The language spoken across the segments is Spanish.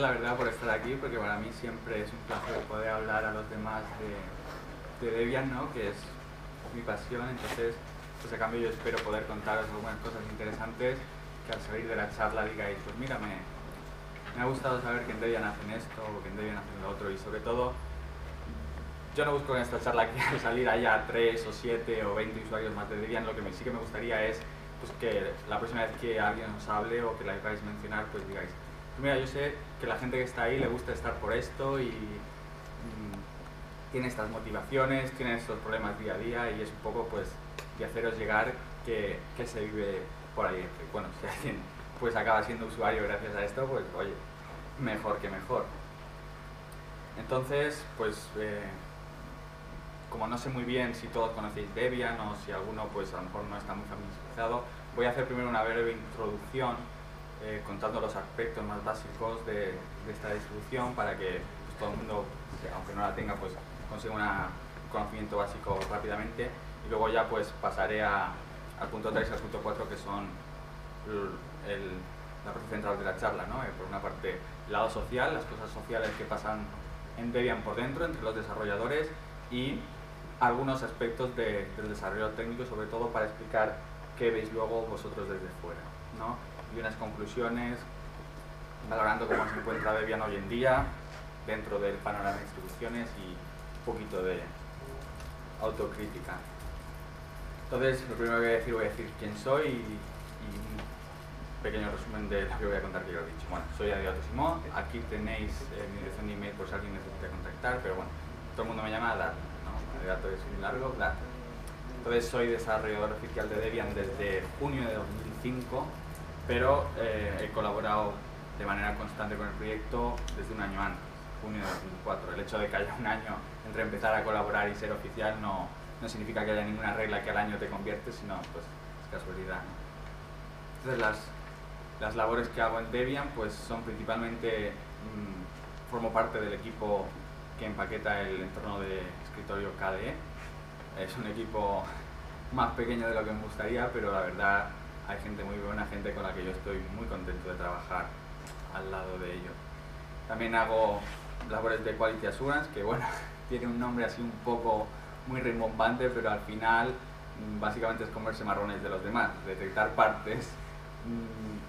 gracias la verdad por estar aquí, porque para mí siempre es un placer poder hablar a los demás de Debian, ¿no? Que es mi pasión. Entonces, pues a cambio yo espero poder contaros algunas cosas interesantes que al salir de la charla digáis, pues mira, me ha gustado saber que en Debian hacen esto o que en Debian hacen lo otro. Y sobre todo, yo no busco en esta charla que salir haya 3 o 7 o 20 usuarios más de Debian. Lo que sí que me gustaría es pues, que la próxima vez que alguien os hable o que la vais a mencionar, pues digáis, pues mira, yo sé que la gente que está ahí le gusta estar por esto y tiene estas motivaciones, tiene estos problemas día a día, y es un poco pues de haceros llegar que se vive por ahí. Bueno, si alguien pues acaba siendo usuario gracias a esto, pues oye, mejor que mejor. Entonces, pues como no sé muy bien si todos conocéis Debian o si alguno pues a lo mejor no está muy familiarizado, voy a hacer primero una breve introducción contando los aspectos más básicos de esta distribución para que pues, todo el mundo, aunque no la tenga, pues consiga un conocimiento básico rápidamente, y luego ya pues pasaré al punto 3 y al punto 4, que son la parte central de la charla, ¿no? Por una parte, el lado social, las cosas sociales que pasan en Debian por dentro, entre los desarrolladores, y algunos aspectos del desarrollo técnico, sobre todo para explicar qué veis luego vosotros desde fuera, ¿no? Y unas conclusiones valorando cómo se encuentra Debian hoy en día dentro del panorama de distribuciones y un poquito de autocrítica. Entonces, lo primero que voy a decir quién soy y un pequeño resumen de lo que voy a contar que ya he dicho. Bueno, soy Adriano Simón, aquí tenéis mi dirección de email por si alguien necesita contactar, pero bueno, todo el mundo me llama Dart, ¿no? Adriano es muy largo, Dart. Entonces soy desarrollador oficial de Debian desde junio de 2005, pero he colaborado de manera constante con el proyecto desde un año antes, junio de 2004. El hecho de que haya un año entre empezar a colaborar y ser oficial no significa que haya ninguna regla que al año te conviertes, sino pues es casualidad, ¿no? Entonces las labores que hago en Debian pues son principalmente, formo parte del equipo que empaqueta el entorno de escritorio KDE. Es un equipo más pequeño de lo que me gustaría, pero la verdad hay gente muy buena, gente con la que yo estoy muy contento de trabajar al lado de ellos. También hago labores de Quality Assurance, que bueno, tiene un nombre así un poco muy rimbombante, pero al final básicamente es comerse marrones de los demás, detectar partes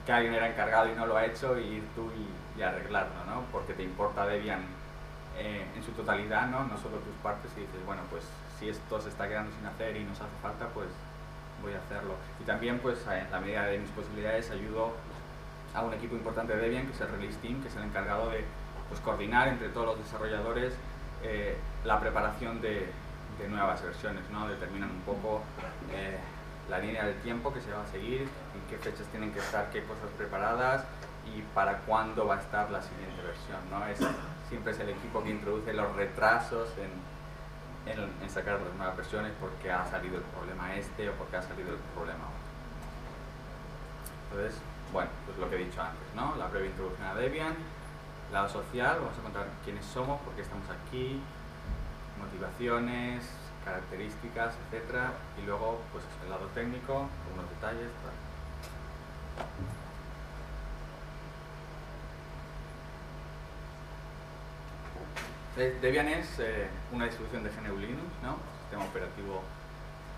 que alguien era encargado y no lo ha hecho, y ir tú y arreglarlo, ¿no? Porque te importa Debian en su totalidad, ¿no? No solo tus partes, y dices, bueno, pues si esto se está quedando sin hacer y nos hace falta, pues voy a hacerlo. Y también, pues en la medida de mis posibilidades, ayudo a un equipo importante de Debian, que es el Release Team, que es el encargado de pues, coordinar entre todos los desarrolladores la preparación de nuevas versiones, ¿no? Determinan un poco la línea del tiempo que se va a seguir, en qué fechas tienen que estar qué cosas preparadas y para cuándo va a estar la siguiente versión, ¿no? Siempre es el equipo que introduce los retrasos en sacar las nuevas versiones, porque ha salido el problema este o porque ha salido el problema otro. Entonces, bueno, pues lo que he dicho antes, ¿no? La breve introducción a Debian, lado social, vamos a contar quiénes somos, por qué estamos aquí, motivaciones, características, etcétera, y luego pues el lado técnico, algunos detalles, tal. Debian es una distribución de GNU Linux, ¿no? Sistema operativo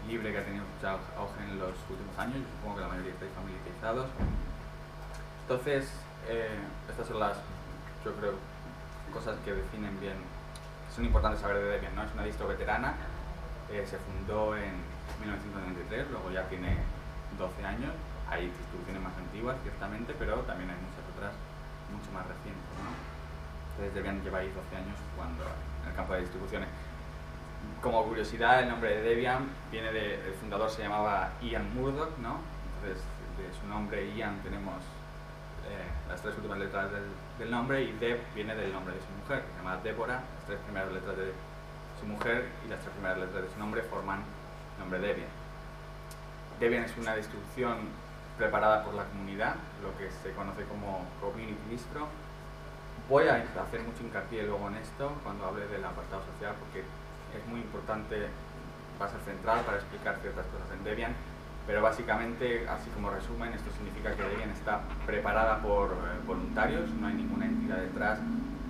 libre que ha tenido mucho auge en los últimos años. Yo supongo que la mayoría estáis familiarizados. Entonces, estas son las, yo creo, cosas que definen bien, que son importantes saber de Debian, ¿no? Es una distro veterana, se fundó en 1993, luego ya tiene 12 años. Hay distribuciones más antiguas, ciertamente, pero también hay muchas otras mucho más recientes, ¿no? Entonces Debian lleva ahí 12 años jugando en el campo de distribuciones. Como curiosidad, el nombre de Debian viene el fundador se llamaba Ian Murdoch, ¿no? Entonces de su nombre Ian tenemos las 3 últimas letras del nombre, y Deb viene del nombre de su mujer, que se llama Deborah. Las 3 primeras letras de su mujer y las 3 primeras letras de su nombre forman el nombre Debian. Debian es una distribución preparada por la comunidad, lo que se conoce como Community Distro. Voy a hacer mucho hincapié luego en esto cuando hable del apartado social, porque es muy importante, va a ser central para explicar ciertas cosas en Debian. Pero básicamente, así como resumen, esto significa que Debian está preparada por voluntarios, no hay ninguna entidad detrás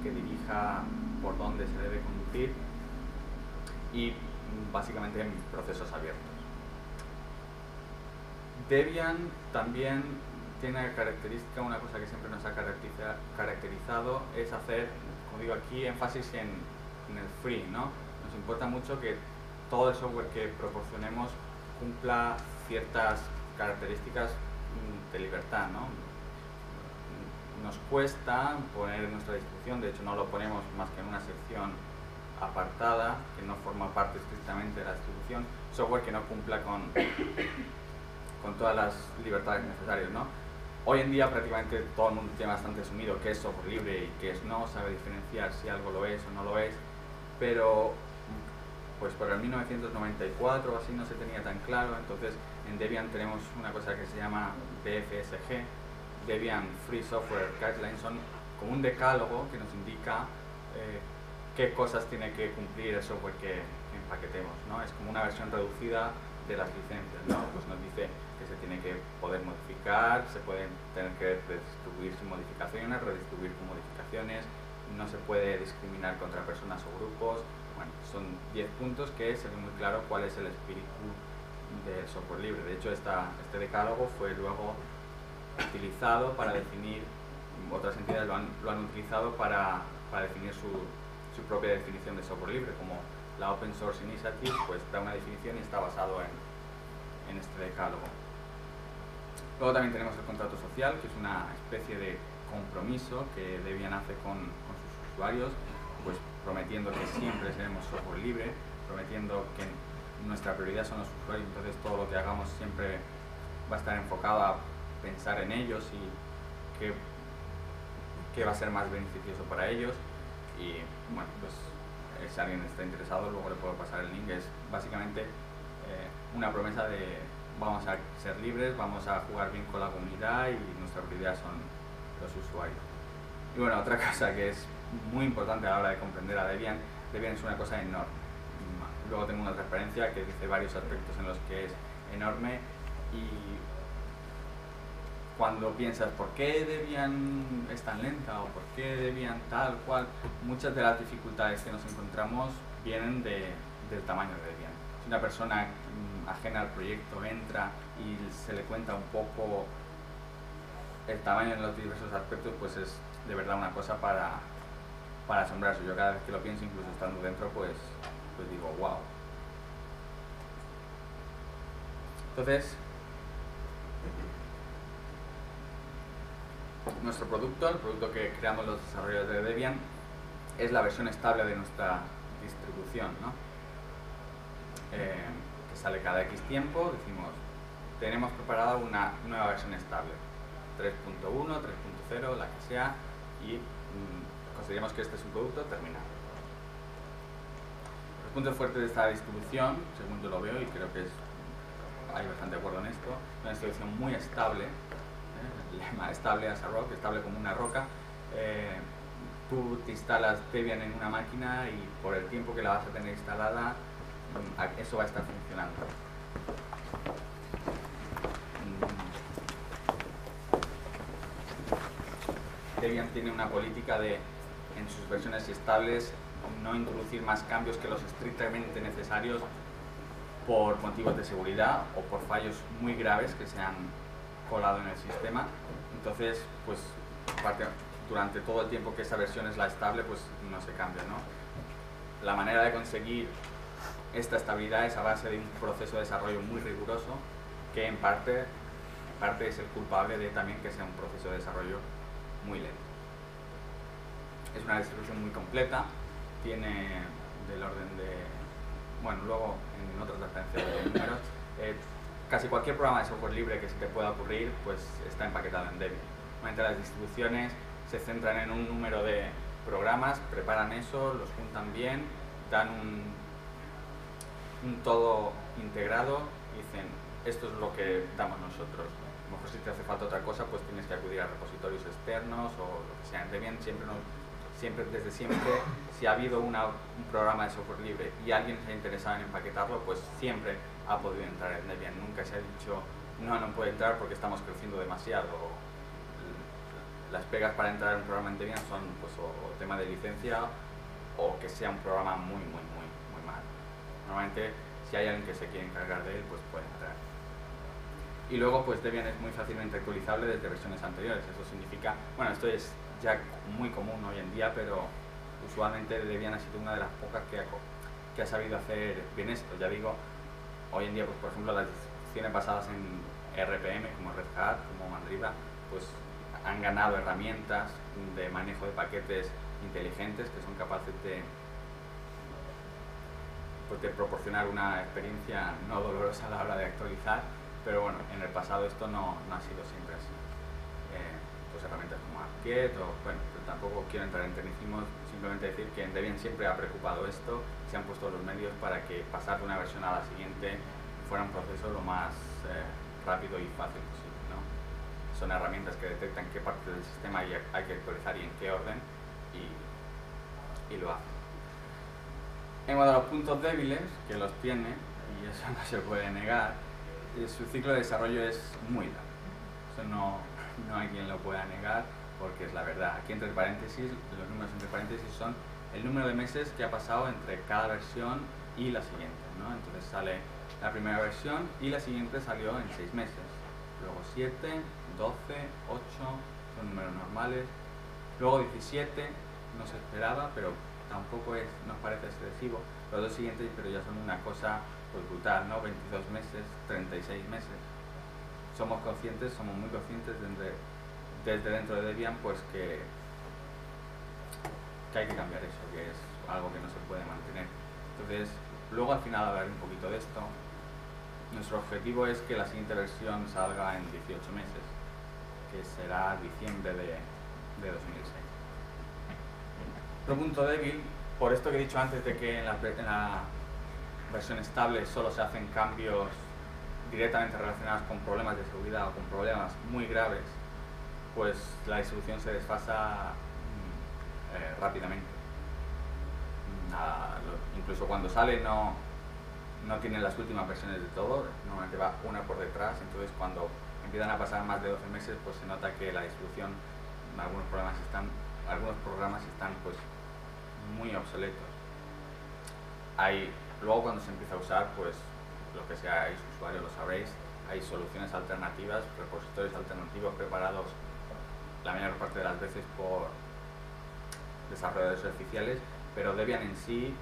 que dirija por dónde se debe conducir, y básicamente en procesos abiertos. Debian también tiene característica, una cosa que siempre nos ha caracterizado, es hacer, como digo aquí, énfasis en el free, ¿no? Nos importa mucho que todo el software que proporcionemos cumpla ciertas características de libertad, ¿no? Nos cuesta poner en nuestra distribución, de hecho no lo ponemos más que en una sección apartada, que no forma parte estrictamente de la distribución, software que no cumpla con todas las libertades necesarias, ¿no? Hoy en día prácticamente todo el mundo tiene bastante asumido qué es software libre y qué es no, sabe diferenciar si algo lo es o no lo es, pero pues por el 1994 o así no se tenía tan claro. Entonces en Debian tenemos una cosa que se llama DFSG, Debian Free Software Guidelines, son como un decálogo que nos indica qué cosas tiene que cumplir el software que empaquetemos, ¿no? Es como una versión reducida de las licencias, ¿no? Pues nos dice que se tiene que poder modificar, se pueden tener que redistribuir sin modificaciones, redistribuir con modificaciones, no se puede discriminar contra personas o grupos. Bueno, son 10 puntos que se ve muy claro cuál es el espíritu del software libre. De hecho, este decálogo fue luego utilizado para definir, otras entidades lo han utilizado para definir su propia definición de software libre, como la Open Source Initiative, pues da una definición y está basado en este decálogo. Luego también tenemos el contrato social, que es una especie de compromiso que Debian hace con sus usuarios, pues prometiendo que siempre seremos software libre, prometiendo que nuestra prioridad son los usuarios, entonces todo lo que hagamos siempre va a estar enfocado a pensar en ellos y qué va a ser más beneficioso para ellos. Y bueno, pues si alguien está interesado, luego le puedo pasar el link. Es básicamente una promesa de vamos a ser libres, vamos a jugar bien con la comunidad y nuestra prioridad son los usuarios. Y bueno, otra cosa que es muy importante a la hora de comprender a Debian es una cosa enorme. Luego tengo una transparencia que dice varios aspectos en los que es enorme, y cuando piensas por qué Debian es tan lenta o por qué Debian tal cual, muchas de las dificultades que nos encontramos vienen del tamaño de Debian. Si una persona ajena al proyecto entra y se le cuenta un poco el tamaño en los diversos aspectos, pues es de verdad una cosa para asombrarse. Yo cada vez que lo pienso, incluso estando dentro, pues digo, wow. Entonces, nuestro producto, el producto que creamos los desarrolladores de Debian, es la versión estable de nuestra distribución, ¿no? Que sale cada X tiempo. Decimos, tenemos preparada una nueva versión estable, 3.1, 3.0, la que sea, y consideramos que este es un producto terminado. Los puntos fuertes de esta distribución, según yo lo veo, y creo que hay bastante acuerdo en esto, es una distribución muy estable. El lema estable as a rock, estable como una roca. Tú te instalas Debian en una máquina y por el tiempo que la vas a tener instalada, eso va a estar funcionando. Debian tiene una política de, en sus versiones estables, no introducir más cambios que los estrictamente necesarios por motivos de seguridad o por fallos muy graves que se han colado en el sistema. Entonces, pues durante todo el tiempo que esa versión es la estable, pues no se cambia, ¿no? La manera de conseguir esta estabilidad es a base de un proceso de desarrollo muy riguroso, que en parte es el culpable de también que sea un proceso de desarrollo muy lento. Es una distribución muy completa, tiene del orden de, bueno, luego en otras referencias de números, casi cualquier programa de software libre que se te pueda ocurrir, pues está empaquetado en Debian. Normalmente las distribuciones se centran en un número de programas, preparan eso, los juntan bien, dan un todo integrado y dicen, esto es lo que damos nosotros. A lo mejor si te hace falta otra cosa, pues tienes que acudir a repositorios externos o lo que sea. En Debian siempre desde siempre, si ha habido un programa de software libre y alguien se ha interesado en empaquetarlo, pues siempre ha podido entrar en Debian. Nunca se ha dicho, no puede entrar porque estamos creciendo demasiado. Las pegas para entrar en un programa en Debian son pues, o tema de licencia o que sea un programa muy malo. Normalmente, si hay alguien que se quiere encargar de él, pues puede entrar. Y luego, pues Debian es muy fácilmente actualizable desde versiones anteriores. Eso significa, bueno, esto es ya muy común hoy en día, pero usualmente Debian ha sido una de las pocas que ha sabido hacer bien esto. Ya digo, hoy en día, pues por ejemplo, las distribuciones basadas en RPM, como Red Hat, como Mandriva, pues han ganado herramientas de manejo de paquetes inteligentes que son capaces de proporcionar una experiencia no dolorosa a la hora de actualizar, pero bueno, en el pasado esto no ha sido siempre así. Pues herramientas como apt-get bueno, pero tampoco quiero entrar en tecnicismos, simplemente decir que en Debian siempre ha preocupado esto, se han puesto los medios para que pasar de una versión a la siguiente fuera un proceso lo más rápido y fácil posible, ¿no? Son herramientas que detectan qué parte del sistema hay que actualizar y en qué orden y lo hacen. En cuanto a los puntos débiles, que los tiene, y eso no se puede negar, su ciclo de desarrollo es muy largo. Eso no hay quien lo pueda negar, porque es la verdad. Aquí entre paréntesis, los números entre paréntesis son el número de meses que ha pasado entre cada versión y la siguiente, ¿no? Entonces sale la primera versión y la siguiente salió en 6 meses. Luego 7, 12, 8, son números normales. Luego 17, no se esperaba, pero tampoco nos parece excesivo. Los dos siguientes, pero ya son una cosa pues, brutal, ¿no? 22 meses, 36 meses. Somos muy conscientes desde dentro de Debian, pues que hay que cambiar eso, que es algo que no se puede mantener. Entonces, luego al final hablaré un poquito de esto. Nuestro objetivo es que la siguiente versión salga en 18 meses, que será diciembre de 2006. Otro punto débil, por esto que he dicho antes de que en la versión estable solo se hacen cambios directamente relacionados con problemas de seguridad o con problemas muy graves, pues la distribución se desfasa rápidamente. Incluso cuando sale no tiene las últimas versiones de todo, normalmente va una por detrás, entonces cuando empiezan a pasar más de 12 meses, pues se nota que la distribución, algunos programas están pues muy obsoletos. Luego cuando se empieza a usar, pues lo que seáis usuarios lo sabréis, hay soluciones alternativas, repositorios alternativos preparados la mayor parte de las veces por desarrolladores oficiales, pero Debian en sí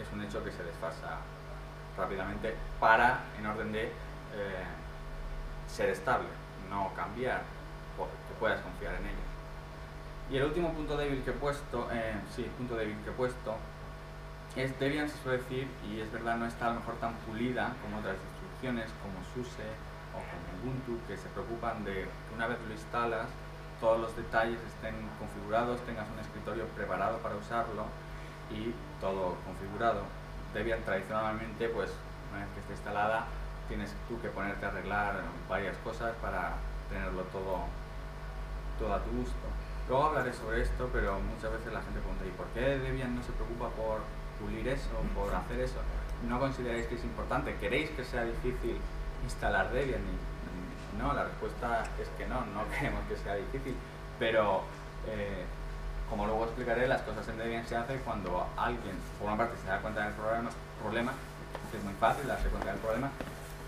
es un hecho que se desfasa rápidamente en orden de ser estable, no cambiar, que puedas confiar en ello. Y el último punto débil que he puesto, es Debian, se suele decir, y es verdad, no está a lo mejor tan pulida como otras distribuciones como SUSE o como Ubuntu, que se preocupan de que una vez lo instalas, todos los detalles estén configurados, tengas un escritorio preparado para usarlo y todo configurado. Debian tradicionalmente, pues una vez que esté instalada, tienes tú que ponerte a arreglar varias cosas para tenerlo todo a tu gusto. Luego hablaré sobre esto, pero muchas veces la gente pregunta, ¿y por qué Debian no se preocupa por pulir eso, por hacer eso? ¿No consideráis que es importante? ¿Queréis que sea difícil instalar Debian? Y no, la respuesta es que no queremos que sea difícil, pero como luego explicaré, las cosas en Debian se hacen cuando alguien, por una parte, se da cuenta del problema, que es muy fácil darse cuenta del problema,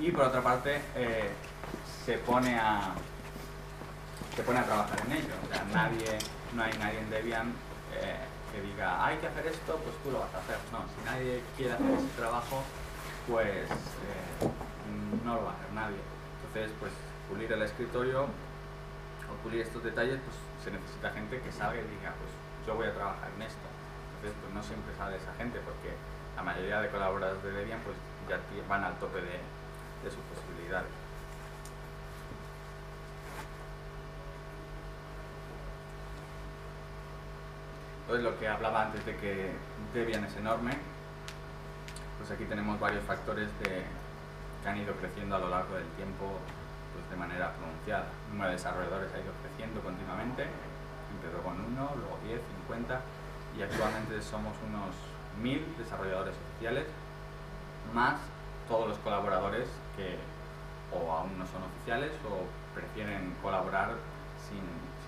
y por otra parte, se pone a trabajar en ello. O sea, no hay nadie en Debian que diga, hay que hacer esto, pues tú lo vas a hacer. No, si nadie quiere hacer ese trabajo, pues no lo va a hacer nadie. Entonces, pues pulir el escritorio o pulir estos detalles, pues se necesita gente que salga y diga, pues yo voy a trabajar en esto. Entonces, pues no siempre sale esa gente, porque la mayoría de colaboradores de Debian pues ya van al tope de sus posibilidades. Entonces, lo que hablaba antes de que Debian es enorme, pues aquí tenemos varios factores que han ido creciendo a lo largo del tiempo pues de manera pronunciada. El número de desarrolladores ha ido creciendo continuamente, empezó con 1, luego 10, 50 y actualmente somos unos 1000 desarrolladores oficiales, más todos los colaboradores que o aún no son oficiales o prefieren colaborar sin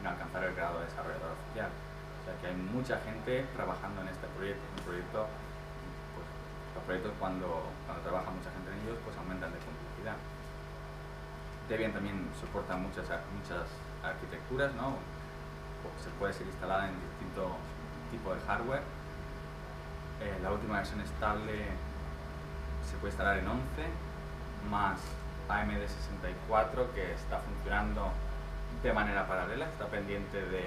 alcanzar el grado de desarrollador oficial. O sea que hay mucha gente trabajando en este proyecto. Un proyecto, pues, los proyectos cuando trabaja mucha gente en ellos, pues aumentan de complejidad. Debian también soporta muchas arquitecturas, ¿no? Se puede ser instalada en distintos tipos de hardware. La última versión estable se puede instalar en 11, más AMD64 que está funcionando de manera paralela, está pendiente de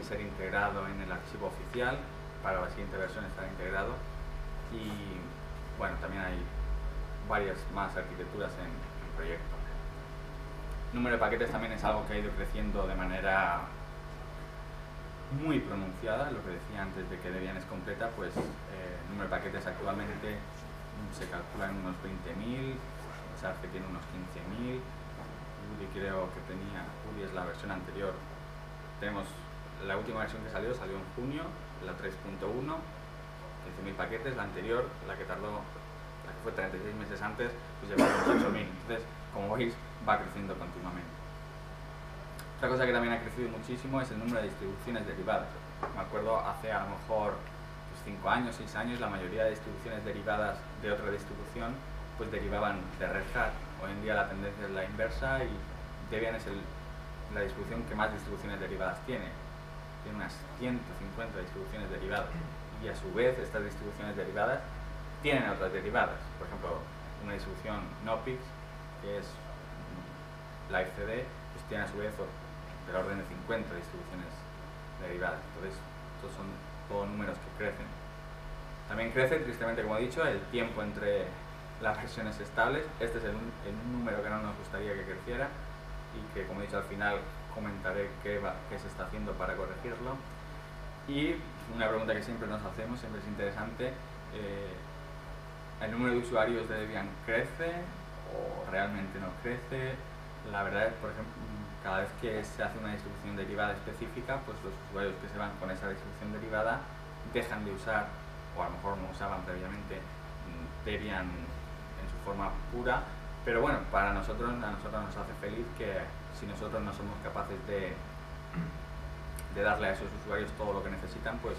ser integrado en el archivo oficial, para la siguiente versión estará integrado. Y bueno, también hay varias más arquitecturas en el proyecto. El número de paquetes también es algo que ha ido creciendo de manera muy pronunciada. Lo que decía antes de que Debian es completa, pues el número de paquetes actualmente se calcula en unos 20.000, Sarge tiene unos 15.000, Udi creo que tenía, Udi es la versión anterior. Tenemos la última versión que salió en junio, la 3.1, 15.000 paquetes. La anterior, la que fue 36 meses antes, pues llevaba unos 8.000. Entonces, como veis, va creciendo continuamente. Otra cosa que también ha crecido muchísimo es el número de distribuciones derivadas. Me acuerdo hace a lo mejor 5 años, 6 años, la mayoría de distribuciones derivadas de otra distribución pues derivaban de Red Hat. Hoy en día la tendencia es la inversa y Debian es la distribución que más distribuciones derivadas tiene. Tiene unas 150 distribuciones derivadas y a su vez estas distribuciones derivadas tienen otras derivadas. Por ejemplo, una distribución Knoppix, que es LiveCD, pues tiene a su vez del orden de 50 distribuciones derivadas. Entonces, estos son todos números que crecen. También crece, tristemente, como he dicho, el tiempo entre las versiones estables. Este es el número que no nos gustaría que creciera y que, como he dicho, al final comentaré qué se está haciendo para corregirlo. Y una pregunta que siempre nos hacemos, siempre es interesante, ¿el número de usuarios de Debian crece o realmente no crece? La verdad es, por ejemplo, cada vez que se hace una distribución derivada específica, pues los usuarios que se van con esa distribución derivada dejan de usar, o a lo mejor no usaban previamente, Debian en su forma pura. Pero bueno, a nosotros nos hace feliz que si nosotros no somos capaces de darle a esos usuarios todo lo que necesitan, pues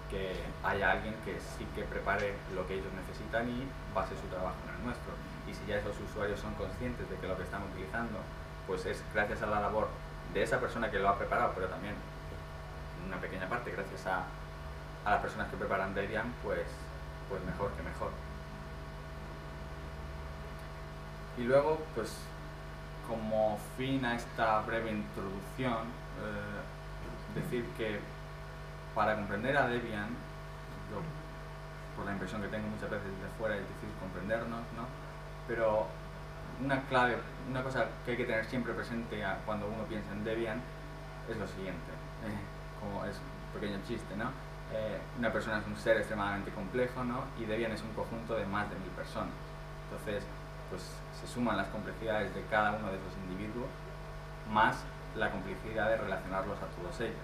que haya alguien que sí que prepare lo que ellos necesitan y base su trabajo en el nuestro. Y si ya esos usuarios son conscientes de que lo que están utilizando pues es gracias a la labor de esa persona que lo ha preparado, pero también una pequeña parte gracias a las personas que preparan Debian, pues mejor que mejor. Y luego, pues como fin a esta breve introducción, decir que para comprender a Debian, por la impresión que tengo muchas veces desde fuera, es difícil comprendernos, ¿no? Pero una clave, una cosa que hay que tener siempre presente cuando uno piensa en Debian es lo siguiente, como es un pequeño chiste, ¿no? Una persona es un ser extremadamente complejo, ¿no? Y Debian es un conjunto de más de 1000 personas. Entonces, pues se suman las complejidades de cada uno de esos individuos, más la complejidad de relacionarlos a todos ellos.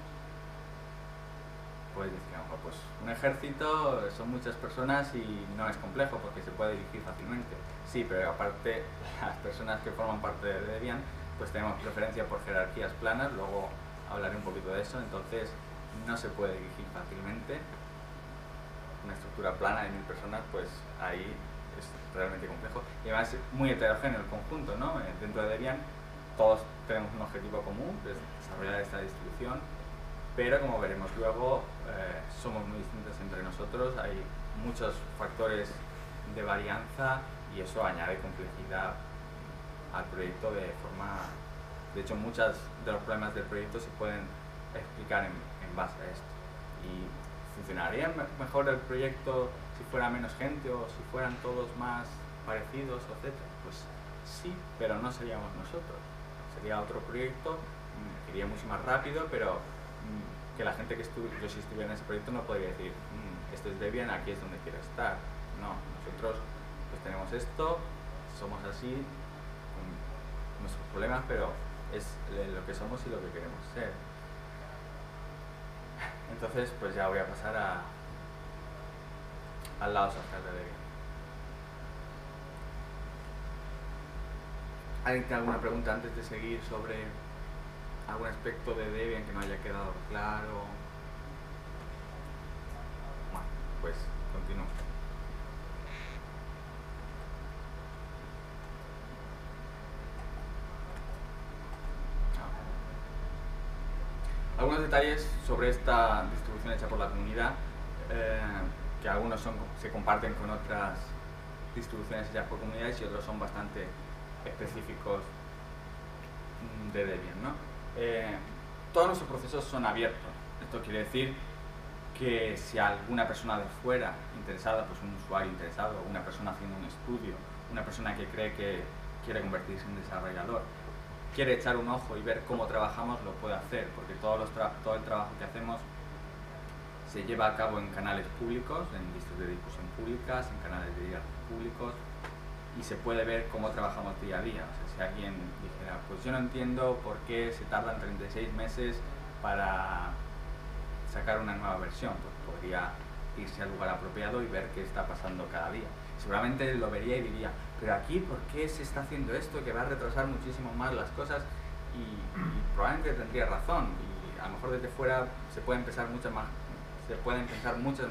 Puedes decir, pues un ejército son muchas personas y no es complejo porque se puede dirigir fácilmente. Sí, pero aparte las personas que forman parte de Debian, pues tenemos preferencia por jerarquías planas, luego hablaré un poquito de eso. Entonces no se puede dirigir fácilmente. Una estructura plana de 1000 personas, pues ahí es realmente complejo. Y además es muy heterogéneo el conjunto, ¿no? Dentro de Debian todos tenemos un objetivo común, que es desarrollar esta distribución, pero como veremos luego, somos muy distintos entre nosotros, hay muchos factores de varianza y eso añade complejidad al proyecto de forma... De hecho, muchos de los problemas del proyecto se pueden explicar en base a esto. Y ¿funcionaría mejor el proyecto si fuera menos gente o si fueran todos más parecidos, etcétera? Pues sí, pero no seríamos nosotros. Sería otro proyecto, iría mucho más rápido, pero que la gente que yo si estuviera en ese proyecto no podría decir esto es Debian, aquí es donde quiero estar. No, nosotros pues tenemos esto, somos así, con nuestros problemas, pero es lo que somos y lo que queremos ser. Entonces, pues ya voy a pasar al lado social de Debian. ¿Alguien tiene alguna pregunta antes de seguir sobre algún aspecto de Debian que no haya quedado claro? Bueno, pues continúo. Algunos detalles sobre esta distribución hecha por la comunidad, que algunos se comparten con otras distribuciones hechas por comunidades y otros son bastante específicos de Debian, ¿no? Todos nuestros procesos son abiertos. Esto quiere decir que si alguna persona de fuera interesada, pues un usuario interesado, una persona haciendo un estudio, una persona que cree que quiere convertirse en desarrollador, quiere echar un ojo y ver cómo trabajamos, lo puede hacer, porque todo el trabajo que hacemos se lleva a cabo en canales públicos, en listas de difusión públicas, en canales de diálogo públicos, y se puede ver cómo trabajamos día a día. O sea, si alguien dijera, pues yo no entiendo por qué se tardan 36 meses para sacar una nueva versión, pues podría irse al lugar apropiado y ver qué está pasando cada día. Seguramente lo vería y diría, pero aquí, ¿por qué se está haciendo esto? Que va a retrasar muchísimo más las cosas, y probablemente tendría razón, y a lo mejor desde fuera se pueden pensar muchas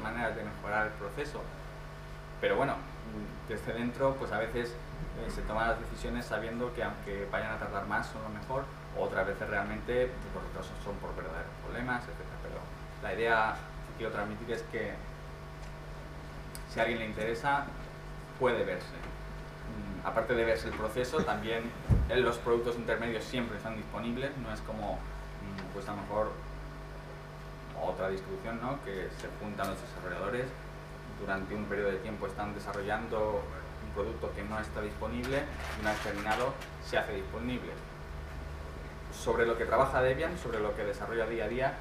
maneras de mejorar el proceso, pero bueno, desde dentro pues a veces se toman las decisiones sabiendo que aunque vayan a tardar más son lo mejor, o otras veces realmente los retrasos son por verdaderos problemas, etc. Pero la idea que quiero transmitir es que si a alguien le interesa, puede verse. Aparte de verse el proceso, también los productos intermedios siempre están disponibles, no es como pues a lo mejor otra distribución, ¿no? Que se juntan los desarrolladores, durante un periodo de tiempo están desarrollando un producto que no está disponible y una vez terminado se hace disponible. Sobre lo que trabaja Debian, sobre lo que desarrolla día a día,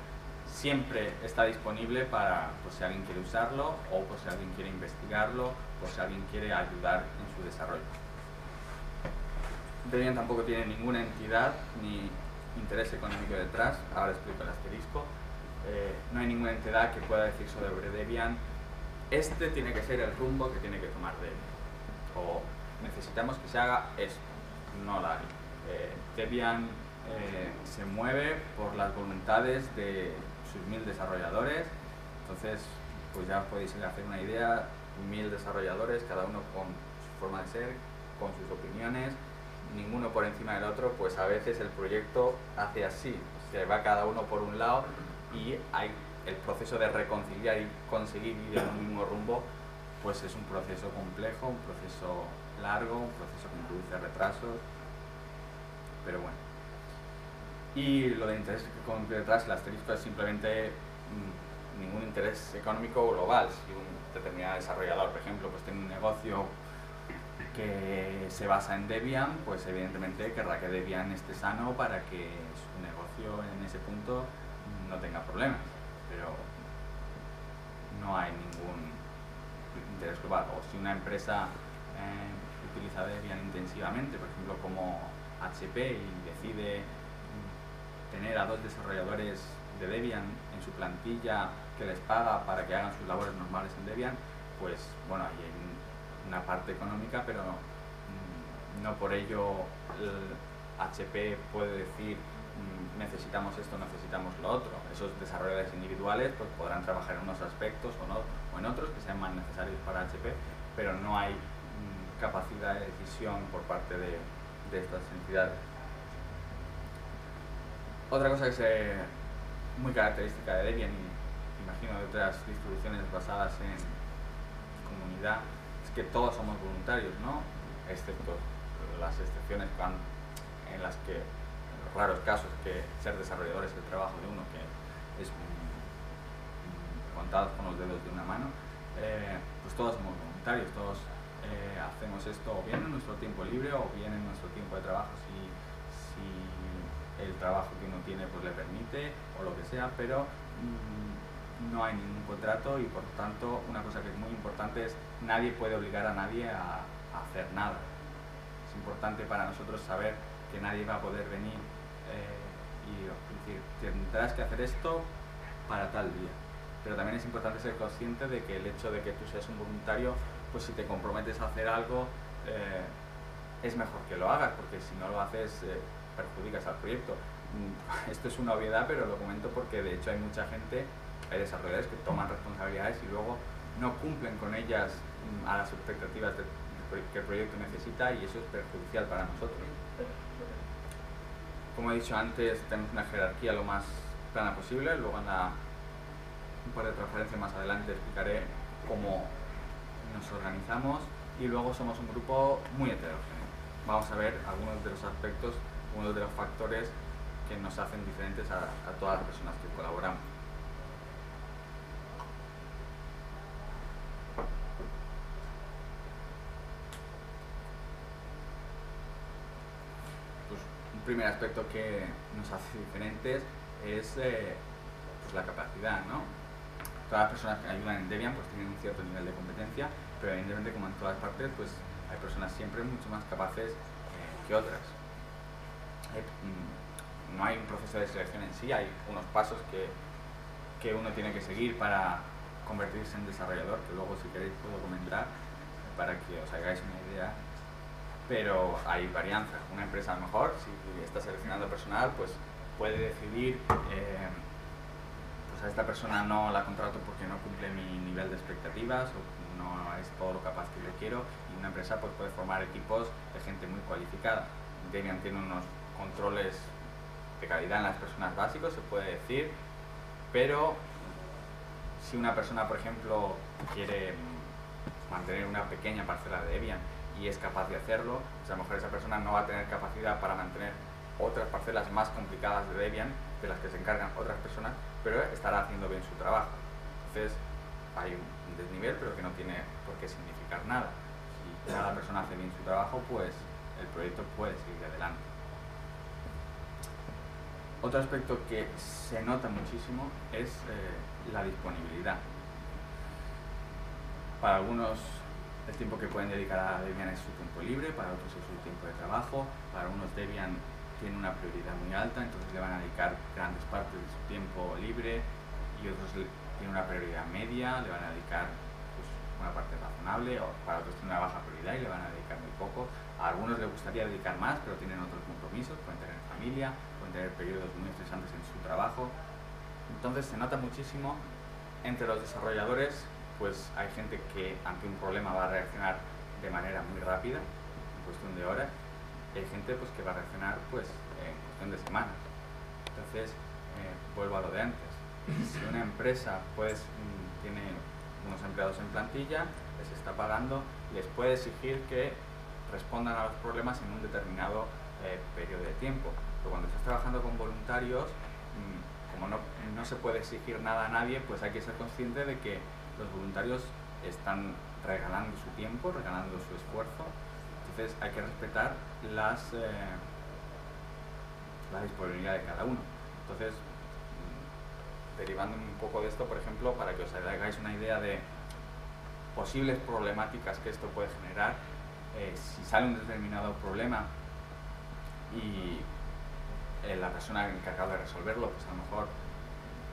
siempre está disponible para pues, si alguien quiere usarlo, o pues, si alguien quiere investigarlo, o si alguien quiere ayudar en su desarrollo. Debian tampoco tiene ninguna entidad ni interés económico detrás. Ahora explico el asterisco. No hay ninguna entidad que pueda decir sobre Debian, este tiene que ser el rumbo que tiene que tomar Debian, o necesitamos que se haga esto. No la hay. Debian se mueve por las voluntades de sus 1000 desarrolladores. Entonces, pues ya podéis hacer una idea, 1000 desarrolladores, cada uno con su forma de ser, con sus opiniones, ninguno por encima del otro. Pues a veces el proyecto hace así, se va cada uno por un lado y hay el proceso de reconciliar y conseguir ir en un mismo rumbo, pues es un proceso complejo, un proceso largo, un proceso que produce retrasos, pero bueno. Y lo de interés económico detrás, el asterisco es simplemente ningún interés económico global. Si un determinado desarrollador, por ejemplo, pues tiene un negocio que se basa en Debian, pues evidentemente querrá que Debian esté sano para que su negocio en ese punto no tenga problemas, pero no hay ningún interés global. O si una empresa utiliza Debian intensivamente, por ejemplo como HP, y decide tener a 2 desarrolladores de Debian en su plantilla que les paga para que hagan sus labores normales en Debian, pues bueno, ahí hay una parte económica, pero no por ello el HP puede decir necesitamos esto, necesitamos lo otro. Esos desarrolladores individuales pues podrán trabajar en unos aspectos o en otros que sean más necesarios para HP, pero no hay capacidad de decisión por parte de estas entidades. Otra cosa que es muy característica de Debian, y imagino de otras distribuciones basadas en comunidad, es que todos somos voluntarios, ¿no? Excepto las excepciones en las que, en los raros casos que ser desarrollador es el trabajo de uno, que es contados con los dedos de una mano, pues todos somos voluntarios, todos hacemos esto o bien en nuestro tiempo libre o bien en nuestro tiempo de trabajo, si el trabajo que uno tiene pues le permite o lo que sea, pero no hay ningún contrato, y por tanto una cosa que es muy importante es nadie puede obligar a nadie a hacer nada. Es importante para nosotros saber que nadie va a poder venir y decir, tendrás que hacer esto para tal día. Pero también es importante ser consciente de que el hecho de que tú seas un voluntario, pues si te comprometes a hacer algo, es mejor que lo hagas, porque si no lo haces, perjudicas al proyecto. Esto es una obviedad, pero lo comento porque de hecho hay mucha gente, hay desarrolladores que toman responsabilidades y luego no cumplen con ellas a las expectativas que el proyecto necesita, y eso es perjudicial para nosotros. Como he dicho antes, tenemos una jerarquía lo más plana posible. Luego en un par de transferencias más adelante explicaré cómo nos organizamos, y luego somos un grupo muy heterogéneo. Vamos a ver algunos de los aspectos, algunos de los factores que nos hacen diferentes a todas las personas que colaboramos. Pues un primer aspecto que nos hace diferentes es pues la capacidad, ¿no? Todas las personas que ayudan en Debian pues tienen un cierto nivel de competencia, pero evidentemente, como en todas partes, pues hay personas siempre mucho más capaces que otras. No hay un proceso de selección en sí, hay unos pasos que uno tiene que seguir para convertirse en desarrollador, que luego si queréis puedo comentar para que os hagáis una idea, pero hay varianzas. Una empresa a lo mejor, si está seleccionando personal, pues puede decidir pues a esta persona no la contrato porque no cumple mi nivel de expectativas o no es todo lo capaz que yo quiero, y una empresa pues puede formar equipos de gente muy cualificada. Debian tiene unos controles de calidad en las personas básicos, se puede decir, pero si una persona, por ejemplo, quiere mantener una pequeña parcela de Debian y es capaz de hacerlo, pues a lo mejor esa persona no va a tener capacidad para mantener otras parcelas más complicadas de Debian de las que se encargan otras personas, pero estará haciendo bien su trabajo. Entonces hay un desnivel, pero que no tiene por qué significar nada. Si cada persona hace bien su trabajo, pues el proyecto puede seguir adelante. Otro aspecto que se nota muchísimo es la disponibilidad. Para algunos el tiempo que pueden dedicar a Debian es su tiempo libre, para otros es su tiempo de trabajo. Para algunos Debian tiene una prioridad muy alta, entonces le van a dedicar grandes partes de su tiempo libre, y otros tienen una prioridad media, le van a dedicar pues, una parte razonable, o para otros tiene una baja prioridad y le van a dedicar muy poco. A algunos les gustaría dedicar más, pero tienen otros compromisos, pueden tener familia, pueden tener periodos muy estresantes en su trabajo. Entonces se nota muchísimo entre los desarrolladores, pues hay gente que ante un problema va a reaccionar de manera muy rápida, en cuestión de horas, y hay gente pues que va a reaccionar pues en cuestión de semanas. Entonces vuelvo a lo de antes. Si una empresa pues tiene unos empleados en plantilla, les está pagando, les puede exigir que respondan a los problemas en un determinado periodo de tiempo. Pero cuando estás trabajando con voluntarios, como no se puede exigir nada a nadie, pues hay que ser consciente de que los voluntarios están regalando su tiempo, regalando su esfuerzo. Entonces hay que respetar la disponibilidad de cada uno. Entonces, derivando un poco de esto, por ejemplo, para que os hagáis una idea de posibles problemáticas que esto puede generar, si sale un determinado problema y la persona encargada de resolverlo, pues a lo mejor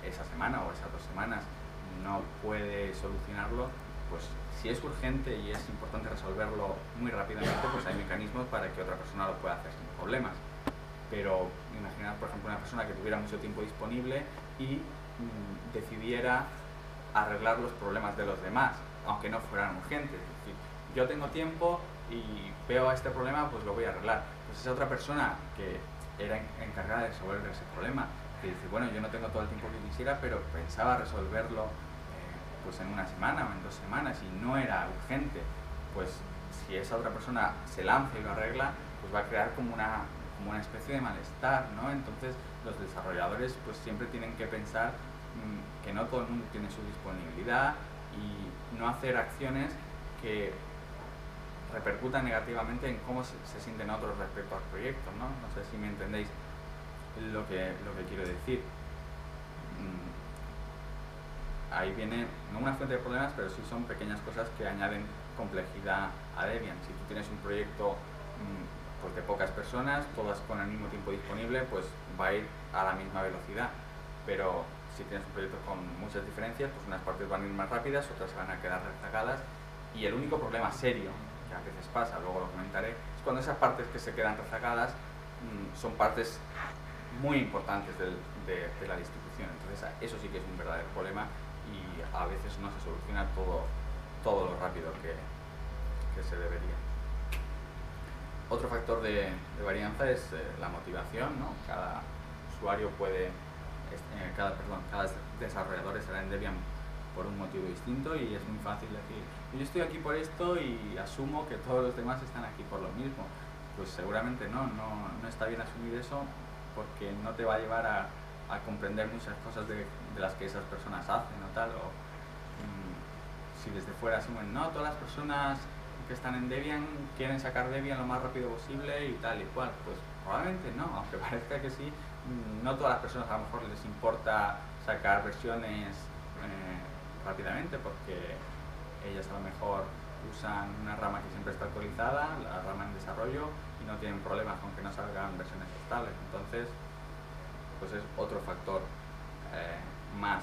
esa semana o esas 2 semanas no puede solucionarlo, pues si es urgente y es importante resolverlo muy rápidamente, pues hay mecanismos para que otra persona lo pueda hacer sin problemas. Pero imaginad, por ejemplo, una persona que tuviera mucho tiempo disponible y decidiera arreglar los problemas de los demás, aunque no fueran urgentes. Es decir, yo tengo tiempo y veo este problema, pues lo voy a arreglar. Pues esa otra persona que era encargada de resolver ese problema, que dice, bueno, yo no tengo todo el tiempo que quisiera, pero pensaba resolverlo pues en 1 semana o en 2 semanas y no era urgente, pues si esa otra persona se lanza y lo arregla, pues va a crear como una especie de malestar, ¿no? Entonces los desarrolladores pues siempre tienen que pensar que no todo el mundo tiene su disponibilidad y no hacer acciones que repercutan negativamente en cómo se sienten otros respecto al proyecto, ¿no? No sé si me entendéis lo que quiero decir. Ahí viene, no una fuente de problemas, pero sí son pequeñas cosas que añaden complejidad a Debian. Si tú tienes un proyecto pues de pocas personas, todas con el mismo tiempo disponible, pues va a ir a la misma velocidad. Pero si tienes un proyecto con muchas diferencias, pues unas partes van a ir más rápidas, otras se van a quedar rezagadas, y el único problema serio, que a veces pasa, luego lo comentaré, es cuando esas partes que se quedan rezagadas son partes muy importantes de la distribución. Entonces eso sí que es un verdadero problema y a veces no se soluciona todo lo rápido que se debería. Otro factor de varianza es la motivación, ¿no? Cada usuario puede, cada desarrollador estará en Debian por un motivo distinto y es muy fácil decir, yo estoy aquí por esto y asumo que todos los demás están aquí por lo mismo. Pues seguramente no está bien asumir eso, porque no te va a llevar a comprender muchas cosas de las que esas personas hacen o tal, o si desde fuera asumen, no, todas las personas que están en Debian quieren sacar Debian lo más rápido posible y tal y cual, pues probablemente no, aunque parezca que sí, no todas las personas a lo mejor les importa sacar versiones rápidamente, porque ellas a lo mejor usan una rama que siempre está actualizada, la rama en desarrollo, y no tienen problemas con que no salgan versiones estables. Entonces, pues es otro factor más,